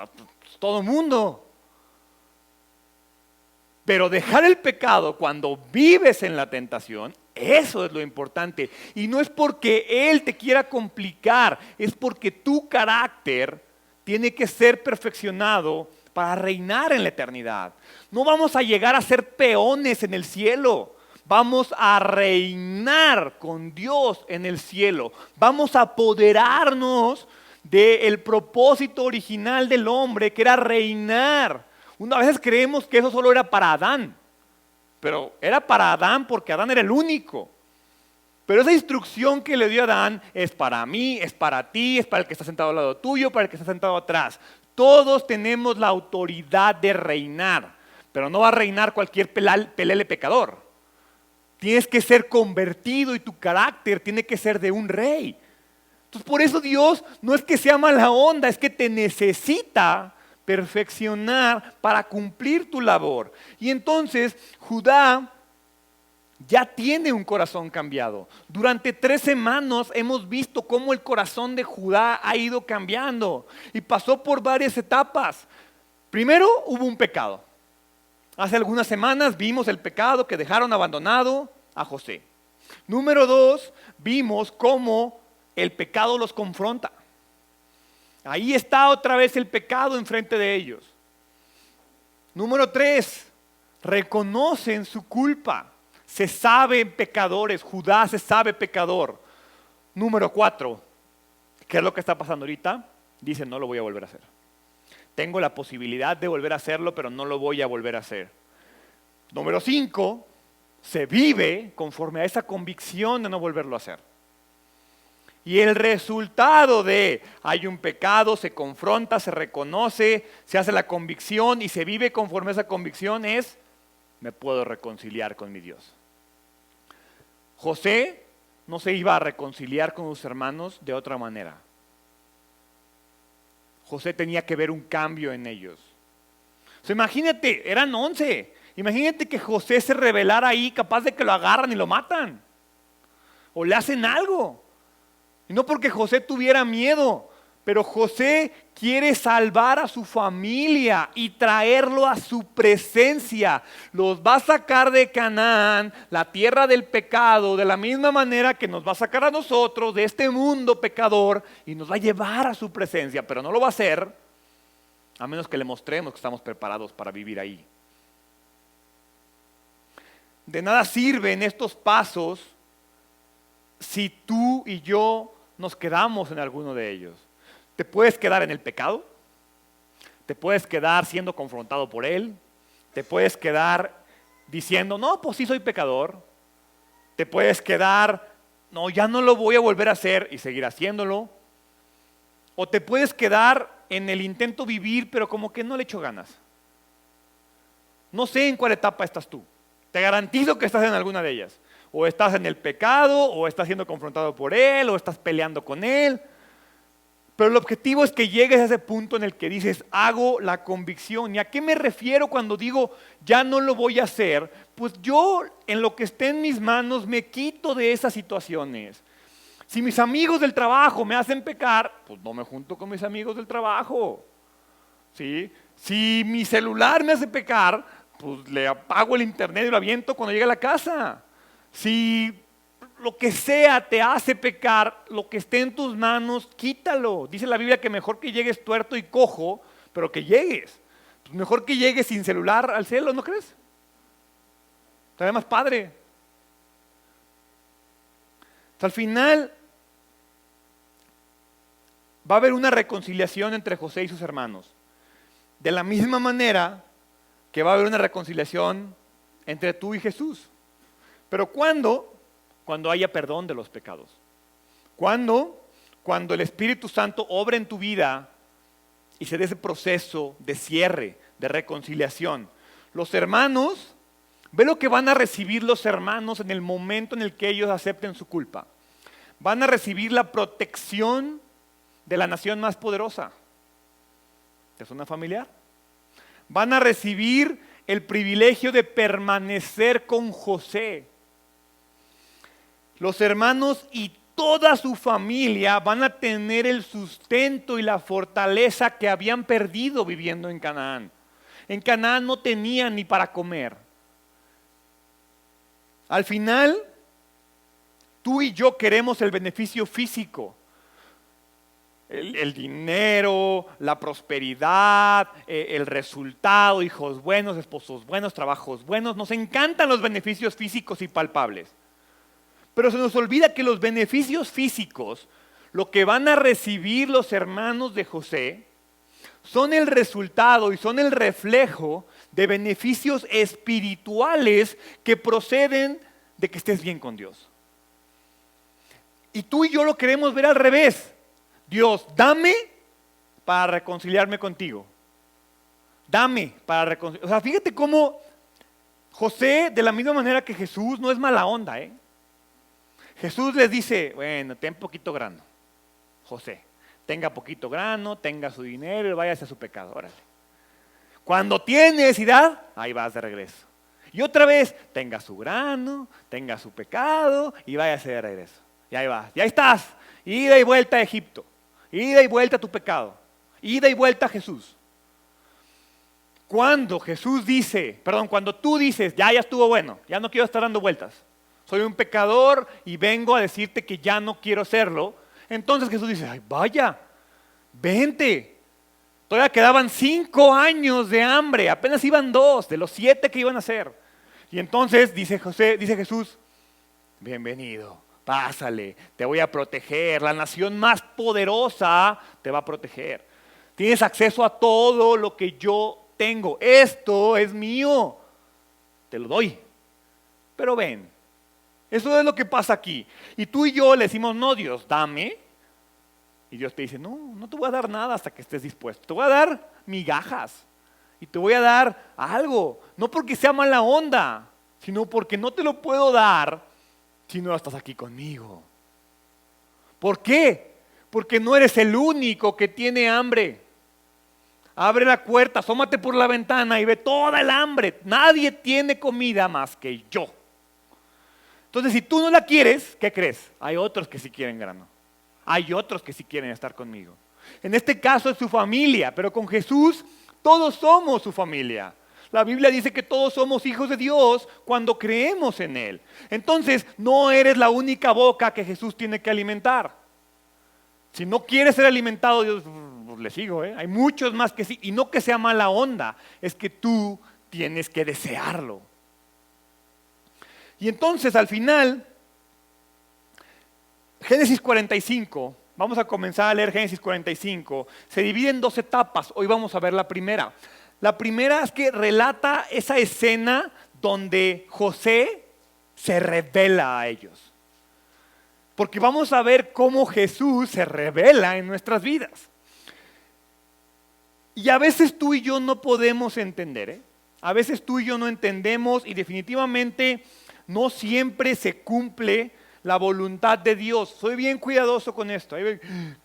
todo mundo. Pero dejar el pecado cuando vives en la tentación, eso es lo importante. Y no es porque Él te quiera complicar, es porque tu carácter tiene que ser perfeccionado para reinar en la eternidad. No vamos a llegar a ser peones en el cielo. vamos a reinar con Dios en el cielo. Vamos a apoderarnos del propósito original del hombre, que era reinar. A veces creemos que eso solo era para Adán, pero era para Adán porque Adán era el único. Pero esa instrucción que le dio Adán es para mí, es para ti, es para el que está sentado al lado tuyo, para el que está sentado atrás. Todos tenemos la autoridad de reinar, pero no va a reinar cualquier pelele pecador. Tienes que ser convertido y tu carácter tiene que ser de un rey. Entonces por eso Dios no es que sea mala onda, es que te necesita perfeccionar para cumplir tu labor. Y entonces Judá ya tiene un corazón cambiado. Durante 3 semanas hemos visto cómo el corazón de Judá ha ido cambiando y pasó por varias etapas. Primero hubo un pecado. Hace algunas semanas vimos el pecado que dejaron abandonado a José. Número 2, vimos cómo el pecado los confronta. Ahí está otra vez el pecado enfrente de ellos. Número 3, reconocen su culpa. Se saben pecadores, Judá se sabe pecador. Número 4, ¿qué es lo que está pasando ahorita? Dicen, no lo voy a volver a hacer. Tengo la posibilidad de volver a hacerlo, pero no lo voy a volver a hacer. Número 5, se vive conforme a esa convicción de no volverlo a hacer. Y el resultado de hay un pecado, se confronta, se reconoce, se hace la convicción y se vive conforme a esa convicción es, me puedo reconciliar con mi Dios. José no se iba a reconciliar con sus hermanos de otra manera. José tenía que ver un cambio en ellos. O sea, imagínate, eran 11. Imagínate que José se rebelara ahí, capaz de que lo agarran y lo matan. O le hacen algo. Y no porque José tuviera miedo, pero José quiere salvar a su familia y traerlo a su presencia. Los va a sacar de Canaán, la tierra del pecado, de la misma manera que nos va a sacar a nosotros de este mundo pecador y nos va a llevar a su presencia. Pero no lo va a hacer a menos que le mostremos que estamos preparados para vivir ahí. De nada sirven estos pasos si tú y yo nos quedamos en alguno de ellos. Te puedes quedar en el pecado, te puedes quedar siendo confrontado por él, te puedes quedar diciendo, no, pues sí soy pecador, te puedes quedar, no, ya no lo voy a volver a hacer y seguir haciéndolo, o te puedes quedar en el intento vivir, pero como que no le echo ganas. No sé en cuál etapa estás tú, te garantizo que estás en alguna de ellas. O estás en el pecado, o estás siendo confrontado por él, o estás peleando con él. Pero el objetivo es que llegues a ese punto en el que dices, hago la convicción. ¿Y a qué me refiero cuando digo, ya no lo voy a hacer? Pues yo, en lo que esté en mis manos, me quito de esas situaciones. Si mis amigos del trabajo me hacen pecar, pues no me junto con mis amigos del trabajo. ¿Sí? Si mi celular me hace pecar, pues le apago el internet y lo aviento cuando llegue a la casa. Si lo que sea te hace pecar, lo que esté en tus manos, quítalo. Dice la Biblia que mejor que llegues tuerto y cojo, pero que llegues. Pues mejor que llegues sin celular al cielo, ¿no crees? Todavía más padre. Hasta al final va a haber una reconciliación entre José y sus hermanos. De la misma manera que va a haber una reconciliación entre tú y Jesús. Pero ¿cuándo? Cuando haya perdón de los pecados. ¿Cuándo? Cuando el Espíritu Santo obra en tu vida y se dé ese proceso de cierre, de reconciliación. Los hermanos, ve lo que van a recibir los hermanos en el momento en el que ellos acepten su culpa. Van a recibir la protección de la nación más poderosa. ¿Te suena familiar? Van a recibir el privilegio de permanecer con José. Los hermanos y toda su familia van a tener el sustento y la fortaleza que habían perdido viviendo en Canaán. En Canaán no tenían ni para comer. Al final, tú y yo queremos el beneficio físico. el dinero, la prosperidad, el resultado, hijos buenos, esposos buenos, trabajos buenos. Nos encantan los beneficios físicos y palpables. Pero se nos olvida que los beneficios físicos, lo que van a recibir los hermanos de José, son el resultado y son el reflejo de beneficios espirituales que proceden de que estés bien con Dios. Y tú y yo lo queremos ver al revés. Dios, dame para reconciliarme contigo. Dame para reconciliarme. O sea, fíjate cómo José, de la misma manera que Jesús, no es mala onda, ¿eh? Jesús les dice, bueno, ten poquito grano, José. Tenga poquito grano, tenga su dinero y váyase a su pecado, órale. Cuando tiene necesidad, ahí vas de regreso. Y otra vez, tenga su grano, tenga su pecado y váyase de regreso. Y ahí vas, y ahí estás, ida y vuelta a Egipto. Ida y vuelta a tu pecado. Ida y vuelta a Jesús. Cuando tú dices, ya estuvo bueno, ya no quiero estar dando vueltas. Soy un pecador y vengo a decirte que ya no quiero serlo. Entonces Jesús dice, ay, vaya, vente. Todavía quedaban 5 años de hambre, apenas iban 2 de los 7 que iban a hacer. Y entonces dice Jesús, bienvenido. Pásale, te voy a proteger, la nación más poderosa te va a proteger. Tienes acceso a todo lo que yo tengo, esto es mío, te lo doy. Pero ven, eso es lo que pasa aquí. Y tú y yo le decimos, no Dios, dame. Y Dios te dice, no te voy a dar nada hasta que estés dispuesto. Te voy a dar migajas y te voy a dar algo. No porque sea mala onda, sino porque no te lo puedo dar si no estás aquí conmigo. ¿Por qué? Porque no eres el único que tiene hambre. Abre la puerta, asómate por la ventana y ve toda el hambre. Nadie tiene comida más que yo. Entonces, si tú no la quieres, ¿qué crees? Hay otros que sí quieren grano. Hay otros que sí quieren estar conmigo. En este caso es su familia, pero con Jesús todos somos su familia. La Biblia dice que todos somos hijos de Dios cuando creemos en Él. Entonces, no eres la única boca que Jesús tiene que alimentar. Si no quieres ser alimentado, Dios, pues le sigo, ¿eh? Hay muchos más que sí. Y no que sea mala onda, es que tú tienes que desearlo. Y entonces, al final, Génesis 45, vamos a comenzar a leer Génesis 45, se divide en 2 etapas. Hoy vamos a ver la primera. La primera es que relata esa escena donde José se revela a ellos. Porque vamos a ver cómo Jesús se revela en nuestras vidas. Y a veces tú y yo no podemos entender, ¿eh? A veces tú y yo no entendemos y definitivamente no siempre se cumple la voluntad de Dios. Soy bien cuidadoso con esto.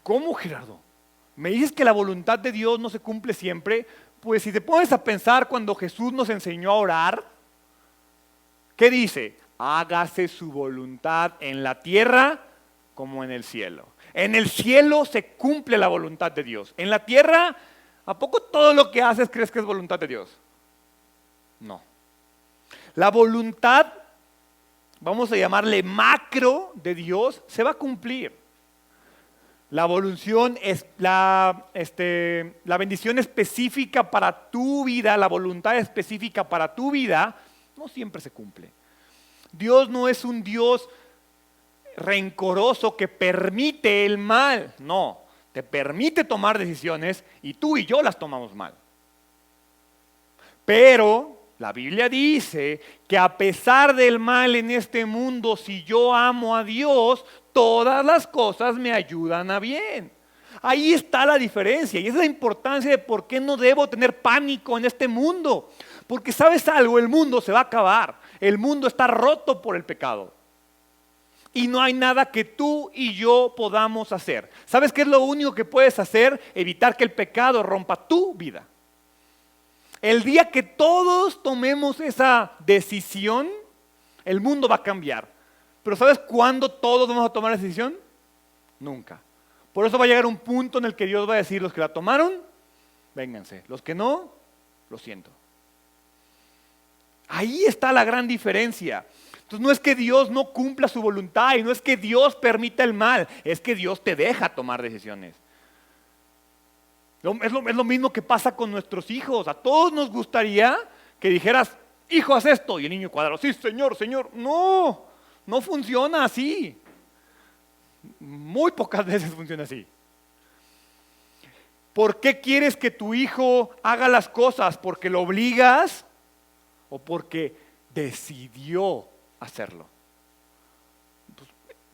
¿Cómo, Gerardo? ¿Me dices que la voluntad de Dios no se cumple siempre? Pues si te pones a pensar cuando Jesús nos enseñó a orar, ¿qué dice? Hágase su voluntad en la tierra como en el cielo. En el cielo se cumple la voluntad de Dios. En la tierra, ¿a poco todo lo que haces crees que es voluntad de Dios? No. La voluntad, vamos a llamarle macro de Dios, se va a cumplir. La la bendición específica para tu vida, la voluntad específica para tu vida, no siempre se cumple. Dios no es un Dios rencoroso que permite el mal, no, te permite tomar decisiones y tú y yo las tomamos mal. Pero la Biblia dice que a pesar del mal en este mundo, si yo amo a Dios, todas las cosas me ayudan a bien. Ahí está la diferencia y esa es la importancia de por qué no debo tener pánico en este mundo. Porque sabes algo, el mundo se va a acabar, el mundo está roto por el pecado. Y no hay nada que tú y yo podamos hacer. ¿Sabes qué es lo único que puedes hacer? Evitar que el pecado rompa tu vida. El día que todos tomemos esa decisión, el mundo va a cambiar. Pero ¿sabes cuándo todos vamos a tomar esa decisión? Nunca. Por eso va a llegar un punto en el que Dios va a decir, los que la tomaron, vénganse. Los que no, lo siento. Ahí está la gran diferencia. Entonces no es que Dios no cumpla su voluntad y no es que Dios permita el mal, es que Dios te deja tomar decisiones. Es lo mismo que pasa con nuestros hijos. A todos nos gustaría que dijeras, hijo, haz esto. Y el niño cuadrado, sí, señor, señor. No, no funciona así. Muy pocas veces funciona así. ¿Por qué quieres que tu hijo haga las cosas? ¿Porque lo obligas o porque decidió hacerlo?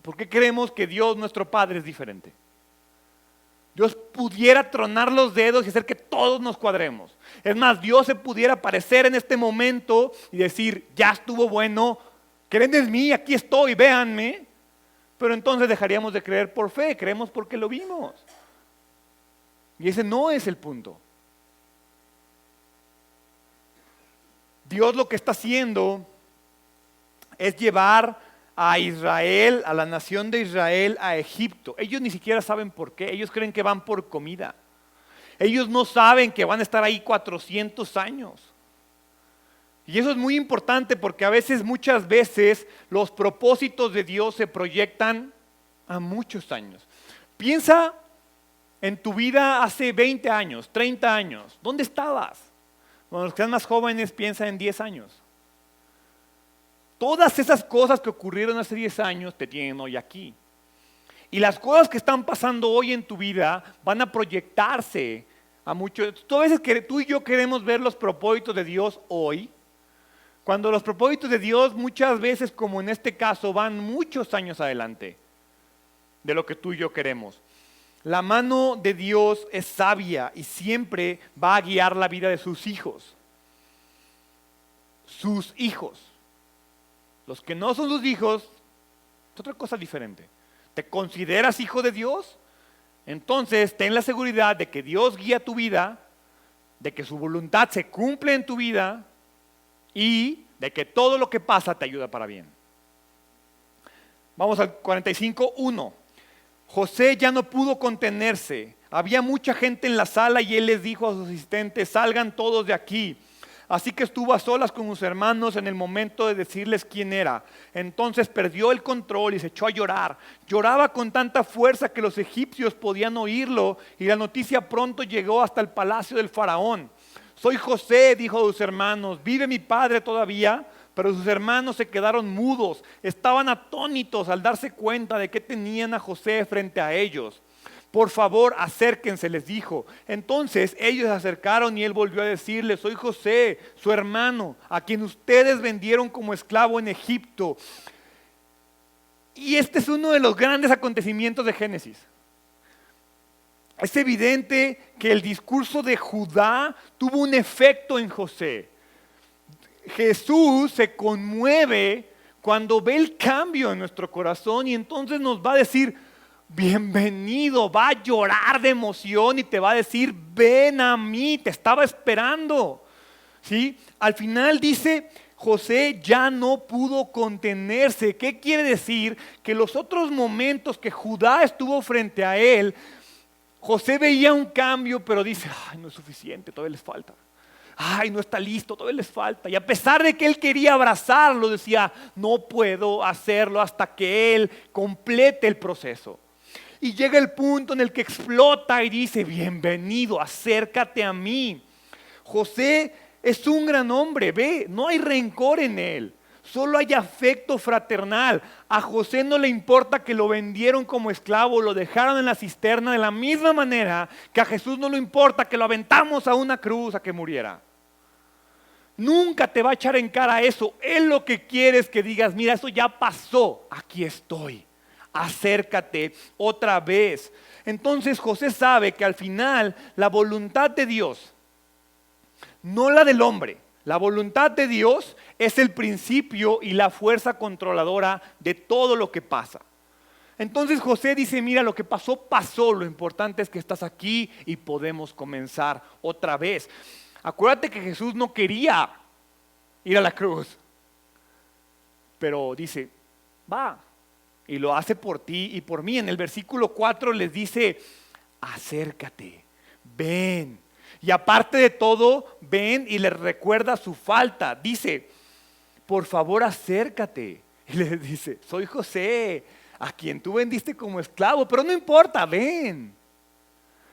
¿Por qué creemos que Dios, nuestro Padre, es diferente? Dios pudiera tronar los dedos y hacer que todos nos cuadremos. Es más, Dios se pudiera aparecer en este momento y decir, ya estuvo bueno, creen en mí, aquí estoy, véanme. Pero entonces dejaríamos de creer por fe, creemos porque lo vimos. Y ese no es el punto. Dios lo que está haciendo es llevar a Israel, a la nación de Israel, a Egipto. Ellos ni siquiera saben por qué, ellos creen que van por comida. Ellos no saben que van a estar ahí 400 años. Y eso es muy importante porque muchas veces, los propósitos de Dios se proyectan a muchos años. Piensa en tu vida hace 20 años, 30 años. ¿Dónde estabas? Bueno, los que sean más jóvenes piensa en 10 años. Todas esas cosas que ocurrieron hace 10 años te tienen hoy aquí. Y las cosas que están pasando hoy en tu vida van a proyectarse a muchos. Tú a veces tú y yo queremos ver los propósitos de Dios hoy, cuando los propósitos de Dios muchas veces, como en este caso, van muchos años adelante de lo que tú y yo queremos. La mano de Dios es sabia y siempre va a guiar la vida de sus hijos. Sus hijos. Los que no son sus hijos, es otra cosa diferente. ¿Te consideras hijo de Dios? Entonces ten la seguridad de que Dios guía tu vida, de que su voluntad se cumple en tu vida y de que todo lo que pasa te ayuda para bien. Vamos al 45:1. José ya no pudo contenerse. Había mucha gente en la sala y él les dijo a sus asistentes, salgan todos de aquí. Así que estuvo a solas con sus hermanos en el momento de decirles quién era. Entonces perdió el control y se echó a llorar. Lloraba con tanta fuerza que los egipcios podían oírlo y la noticia pronto llegó hasta el palacio del faraón. Soy José, dijo a sus hermanos, ¿vive mi padre todavía? Pero sus hermanos se quedaron mudos, estaban atónitos al darse cuenta de que tenían a José frente a ellos. Por favor, acérquense, les dijo. Entonces ellos se acercaron y él volvió a decirles, soy José, su hermano, a quien ustedes vendieron como esclavo en Egipto. Y este es uno de los grandes acontecimientos de Génesis. Es evidente que el discurso de Judá tuvo un efecto en José. Jesús se conmueve cuando ve el cambio en nuestro corazón y entonces nos va a decir, bienvenido, va a llorar de emoción y te va a decir, ven a mí, te estaba esperando. ¿Sí? Al final dice, José ya no pudo contenerse. ¿Qué quiere decir? Que los otros momentos que Judá estuvo frente a él, José veía un cambio, pero dice, ay, no es suficiente, todavía les falta. Ay, no está listo, todavía les falta. Y a pesar de que él quería abrazarlo, decía, no puedo hacerlo hasta que él complete el proceso. Y llega el punto en el que explota y dice, bienvenido, acércate a mí. José es un gran hombre, ve, no hay rencor en él. Solo hay afecto fraternal. A José no le importa que lo vendieron como esclavo, lo dejaron en la cisterna de la misma manera que a Jesús no le importa que lo aventamos a una cruz a que muriera. Nunca te va a echar en cara eso. Él lo que quiere es que digas, mira, eso ya pasó, aquí estoy. Acércate otra vez. Entonces José sabe que al final la voluntad de Dios, no la del hombre, la voluntad de Dios es el principio y la fuerza controladora de todo lo que pasa. Entonces José dice, mira, lo que pasó, pasó. Lo importante es que estás aquí y podemos comenzar otra vez. Acuérdate que Jesús no quería ir a la cruz, pero dice, va, y lo hace por ti y por mí. En el versículo 4 les dice, acércate, ven. Y aparte de todo, ven y les recuerda su falta. Dice, por favor acércate. Y les dice, soy José, a quien tú vendiste como esclavo, pero no importa, ven.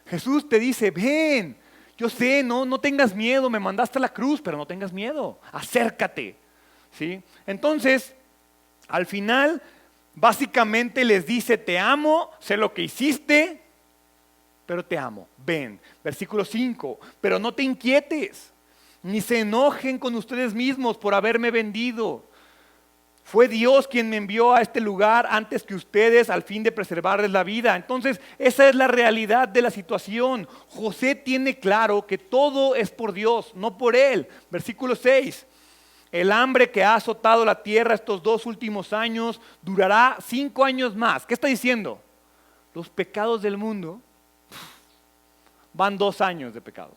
Jesús te dice, ven, yo sé, no tengas miedo, me mandaste a la cruz, pero no tengas miedo, acércate. ¿Sí? Entonces, al final, básicamente les dice, te amo, sé lo que hiciste, pero te amo, ven. Versículo 5, pero no te inquietes, ni se enojen con ustedes mismos por haberme vendido. Fue Dios quien me envió a este lugar antes que ustedes al fin de preservarles la vida. Entonces, esa es la realidad de la situación. José tiene claro que todo es por Dios, no por él. Versículo 6. El hambre que ha azotado la tierra estos 2 últimos años durará 5 años más. ¿Qué está diciendo? Los pecados del mundo van 2 años de pecados.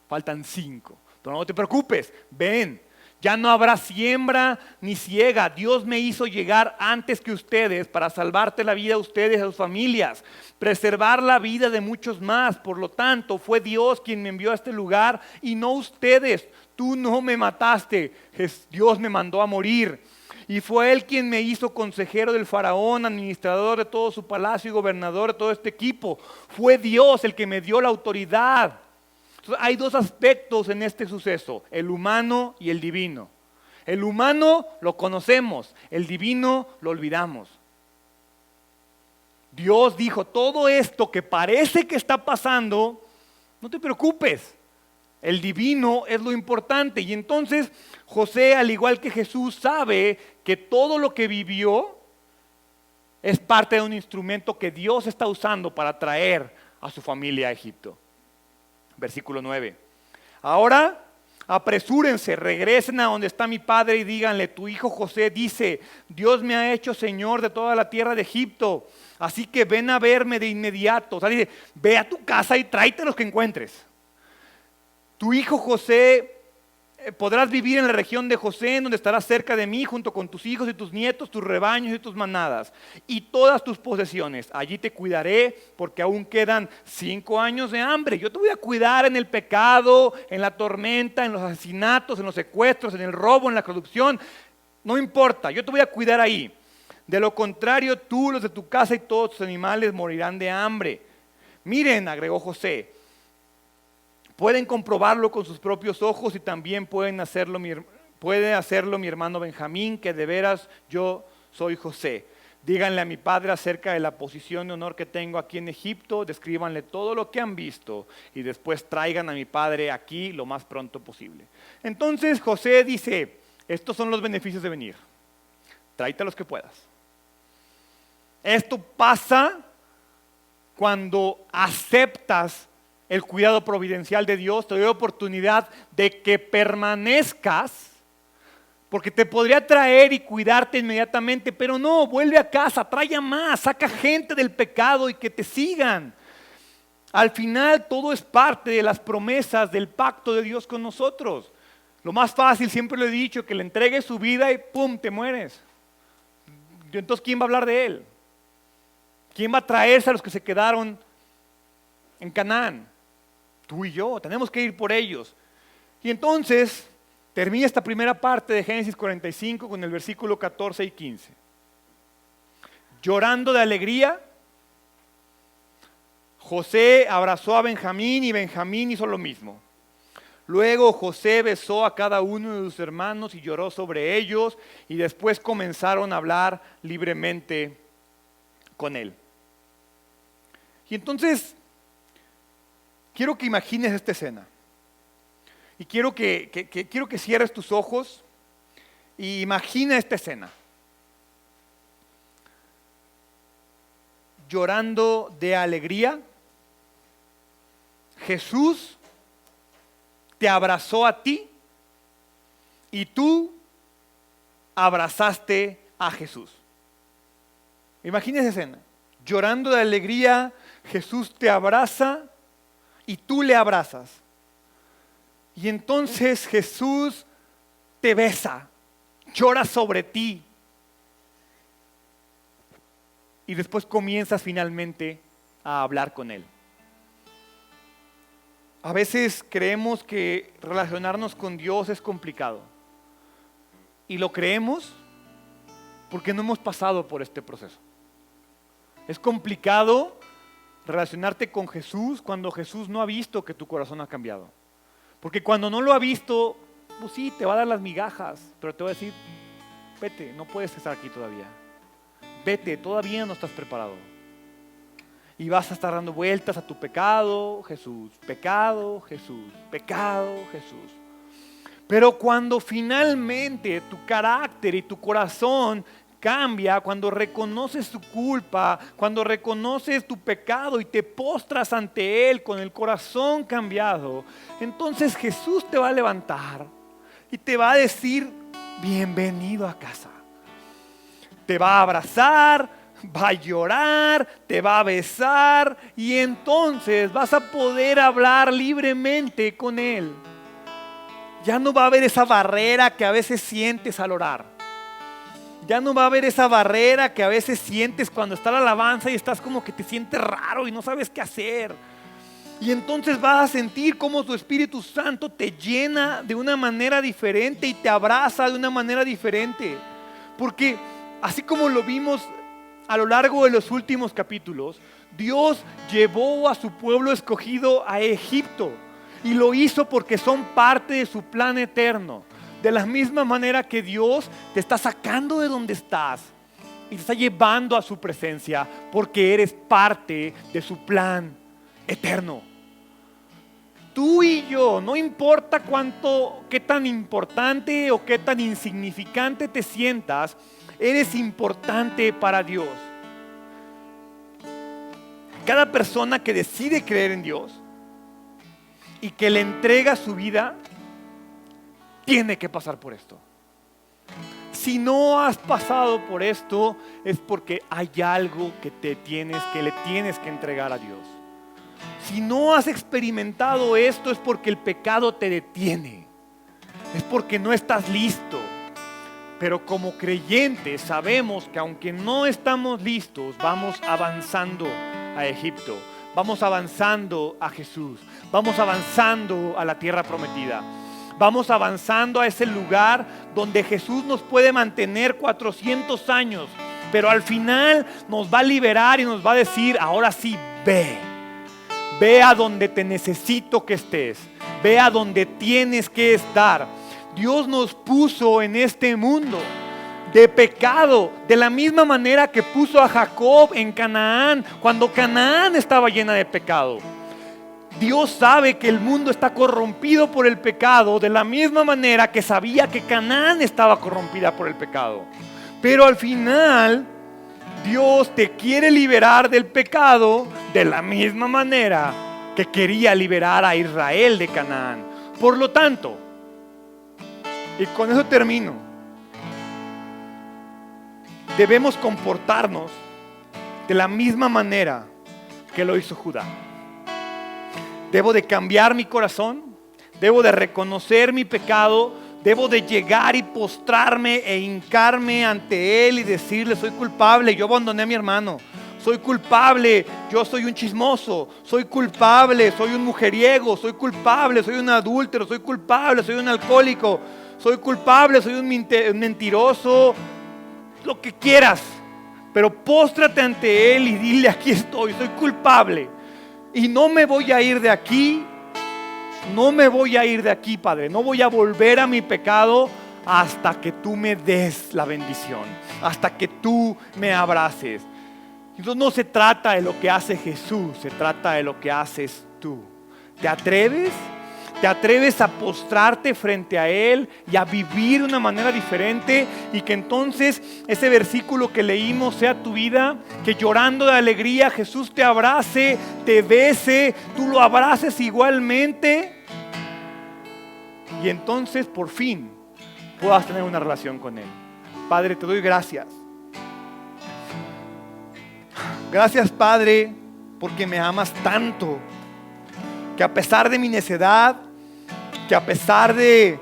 Faltan 5. Pero no te preocupes, ven. Ya no habrá siembra ni siega. Dios me hizo llegar antes que ustedes para salvarte la vida a ustedes y a sus familias, preservar la vida de muchos más. Por lo tanto, fue Dios quien me envió a este lugar y no ustedes. Tú no me mataste, Dios me mandó a morir. Y fue Él quien me hizo consejero del faraón, administrador de todo su palacio y gobernador de todo este equipo. Fue Dios el que me dio la autoridad. Entonces, hay 2 aspectos en este suceso, el humano y el divino. El humano lo conocemos, el divino lo olvidamos. Dios dijo, todo esto que parece que está pasando, no te preocupes, el divino es lo importante. Y entonces José, al igual que Jesús, sabe que todo lo que vivió es parte de un instrumento que Dios está usando para traer a su familia a Egipto. Versículo 9. Ahora apresúrense, regresen a donde está mi padre y díganle, tu hijo José dice, Dios me ha hecho señor de toda la tierra de Egipto, así que ven a verme de inmediato. O sea, dice, ve a tu casa y tráete los que encuentres. Tu hijo José, podrás vivir en la región de José, en donde estarás cerca de mí, junto con tus hijos y tus nietos, tus rebaños y tus manadas, y todas tus posesiones. Allí te cuidaré, porque aún quedan 5 años de hambre. Yo te voy a cuidar en el pecado, en la tormenta, en los asesinatos, en los secuestros, en el robo, en la corrupción. No importa, yo te voy a cuidar ahí. De lo contrario, tú, los de tu casa y todos tus animales morirán de hambre. Miren, agregó José, pueden comprobarlo con sus propios ojos y también puede hacerlo mi hermano Benjamín, que de veras yo soy José. Díganle a mi padre acerca de la posición de honor que tengo aquí en Egipto, descríbanle todo lo que han visto y después traigan a mi padre aquí lo más pronto posible. Entonces José dice, estos son los beneficios de venir, tráete los que puedas. Esto pasa cuando aceptas el cuidado providencial de Dios, te doy oportunidad de que permanezcas, porque te podría traer y cuidarte inmediatamente, pero no, vuelve a casa, trae a más, saca gente del pecado y que te sigan. Al final todo es parte de las promesas del pacto de Dios con nosotros. Lo más fácil, siempre lo he dicho, que le entregues su vida y ¡pum!, te mueres. Entonces, ¿quién va a hablar de él? ¿Quién va a traerse a los que se quedaron en Canaán? Tú y yo, tenemos que ir por ellos. Y entonces termina esta primera parte de Génesis 45 con el versículo 14 y 15. Llorando de alegría, José abrazó a Benjamín y Benjamín hizo lo mismo. Luego José besó a cada uno de sus hermanos y lloró sobre ellos y después comenzaron a hablar libremente con él. Y entonces quiero que imagines esta escena y quiero que cierres tus ojos y imagina esta escena. Llorando de alegría, Jesús te abrazó a ti y tú abrazaste a Jesús. Imagina esa escena. Llorando de alegría, Jesús te abraza y tú le abrazas. Y entonces Jesús te besa, llora sobre ti. Y después comienzas finalmente a hablar con Él. A veces creemos que relacionarnos con Dios es complicado. Y lo creemos porque no hemos pasado por este proceso. Es complicado relacionarte con Jesús cuando Jesús no ha visto que tu corazón ha cambiado. Porque cuando no lo ha visto, pues sí, te va a dar las migajas, pero te va a decir, vete, no puedes estar aquí todavía. Vete, todavía no estás preparado. Y vas a estar dando vueltas a tu pecado, Jesús, pecado, Jesús, pecado, Jesús. Pero cuando finalmente tu carácter y tu corazón cambia, cuando reconoces tu culpa, cuando reconoces tu pecado y te postras ante Él con el corazón cambiado, entonces Jesús te va a levantar y te va a decir, bienvenido a casa. Te va a abrazar, va a llorar, te va a besar y entonces vas a poder hablar libremente con Él. Ya no va a haber esa barrera que a veces sientes al orar. Ya no va a haber esa barrera que a veces sientes cuando está la alabanza y estás como que te sientes raro y no sabes qué hacer. Y entonces vas a sentir cómo tu Espíritu Santo te llena de una manera diferente y te abraza de una manera diferente. Porque así como lo vimos a lo largo de los últimos capítulos, Dios llevó a su pueblo escogido a Egipto y lo hizo porque son parte de su plan eterno. De la misma manera que Dios te está sacando de donde estás y te está llevando a su presencia porque eres parte de su plan eterno. Tú y yo, no importa qué tan importante o qué tan insignificante te sientas, eres importante para Dios. Cada persona que decide creer en Dios y que le entrega su vida, tiene que pasar por esto. Si no has pasado por esto, es porque hay algo que le tienes que entregar a Dios. Si no has experimentado esto, es porque el pecado te detiene. Es porque no estás listo. Pero como creyentes sabemos que aunque no estamos listos, vamos avanzando a Egipto. Vamos avanzando a Jesús. Vamos avanzando a la tierra prometida. Vamos avanzando a ese lugar donde Jesús nos puede mantener 400 años. Pero al final nos va a liberar y nos va a decir, ahora sí, ve. Ve a donde te necesito que estés. Ve a donde tienes que estar. Dios nos puso en este mundo de pecado, de la misma manera que puso a Jacob en Canaán, cuando Canaán estaba llena de pecado. Dios sabe que el mundo está corrompido por el pecado, de la misma manera que sabía que Canaán estaba corrompida por el pecado. Pero al final, Dios te quiere liberar del pecado de la misma manera que quería liberar a Israel de Canaán. Por lo tanto, y con eso termino, debemos comportarnos de la misma manera que lo hizo Judá. Debo de cambiar mi corazón, debo de reconocer mi pecado, debo de llegar y postrarme e hincarme ante Él y decirle, soy culpable, yo abandoné a mi hermano, soy culpable, yo soy un chismoso, soy culpable, soy un mujeriego, soy culpable, soy un adúltero, soy culpable, soy un alcohólico, soy culpable, soy un mentiroso, lo que quieras, pero póstrate ante Él y dile, aquí estoy, soy culpable. Y no me voy a ir de aquí, Padre. No voy a volver a mi pecado hasta que tú me des la bendición, hasta que tú me abraces. Entonces no se trata de lo que hace Jesús, se trata de lo que haces tú. ¿Te atreves? ¿Te atreves a postrarte frente a Él y a vivir de una manera diferente? Y que entonces ese versículo que leímos sea tu vida, que llorando de alegría Jesús te abrace, te bese, tú lo abraces igualmente. Y entonces por fin puedas tener una relación con Él. Padre, te doy gracias. Gracias, Padre, porque me amas tanto, que a pesar de mi necedad, que a pesar de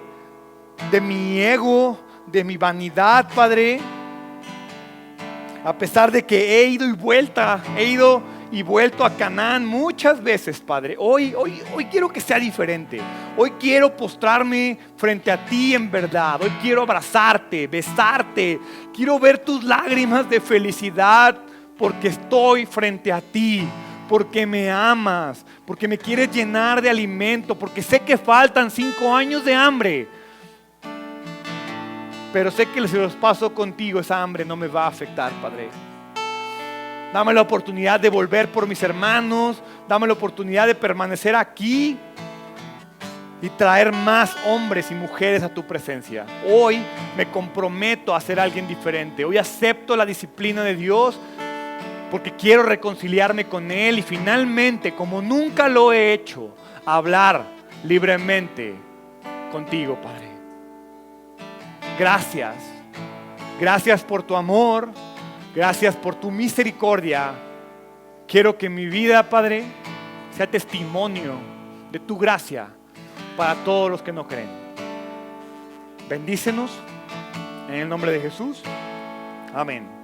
mi ego, de mi vanidad, Padre, a pesar de que he ido y vuelto a Canaán muchas veces, Padre, hoy quiero que sea diferente. Hoy quiero postrarme frente a ti en verdad. Hoy quiero abrazarte, besarte. Quiero ver tus lágrimas de felicidad porque estoy frente a ti. porque me amas, porque me quieres llenar de alimento, porque sé que faltan 5 años de hambre. Pero sé que si los paso contigo, esa hambre no me va a afectar, Padre. Dame la oportunidad de volver por mis hermanos. Dame la oportunidad de permanecer aquí y traer más hombres y mujeres a tu presencia. Hoy me comprometo a ser alguien diferente. Hoy acepto la disciplina de Dios porque quiero reconciliarme con Él y finalmente, como nunca lo he hecho, hablar libremente contigo, Padre. Gracias. Gracias por tu amor. Gracias por tu misericordia. Quiero que mi vida, Padre, sea testimonio de tu gracia para todos los que no creen. Bendícenos en el nombre de Jesús. Amén.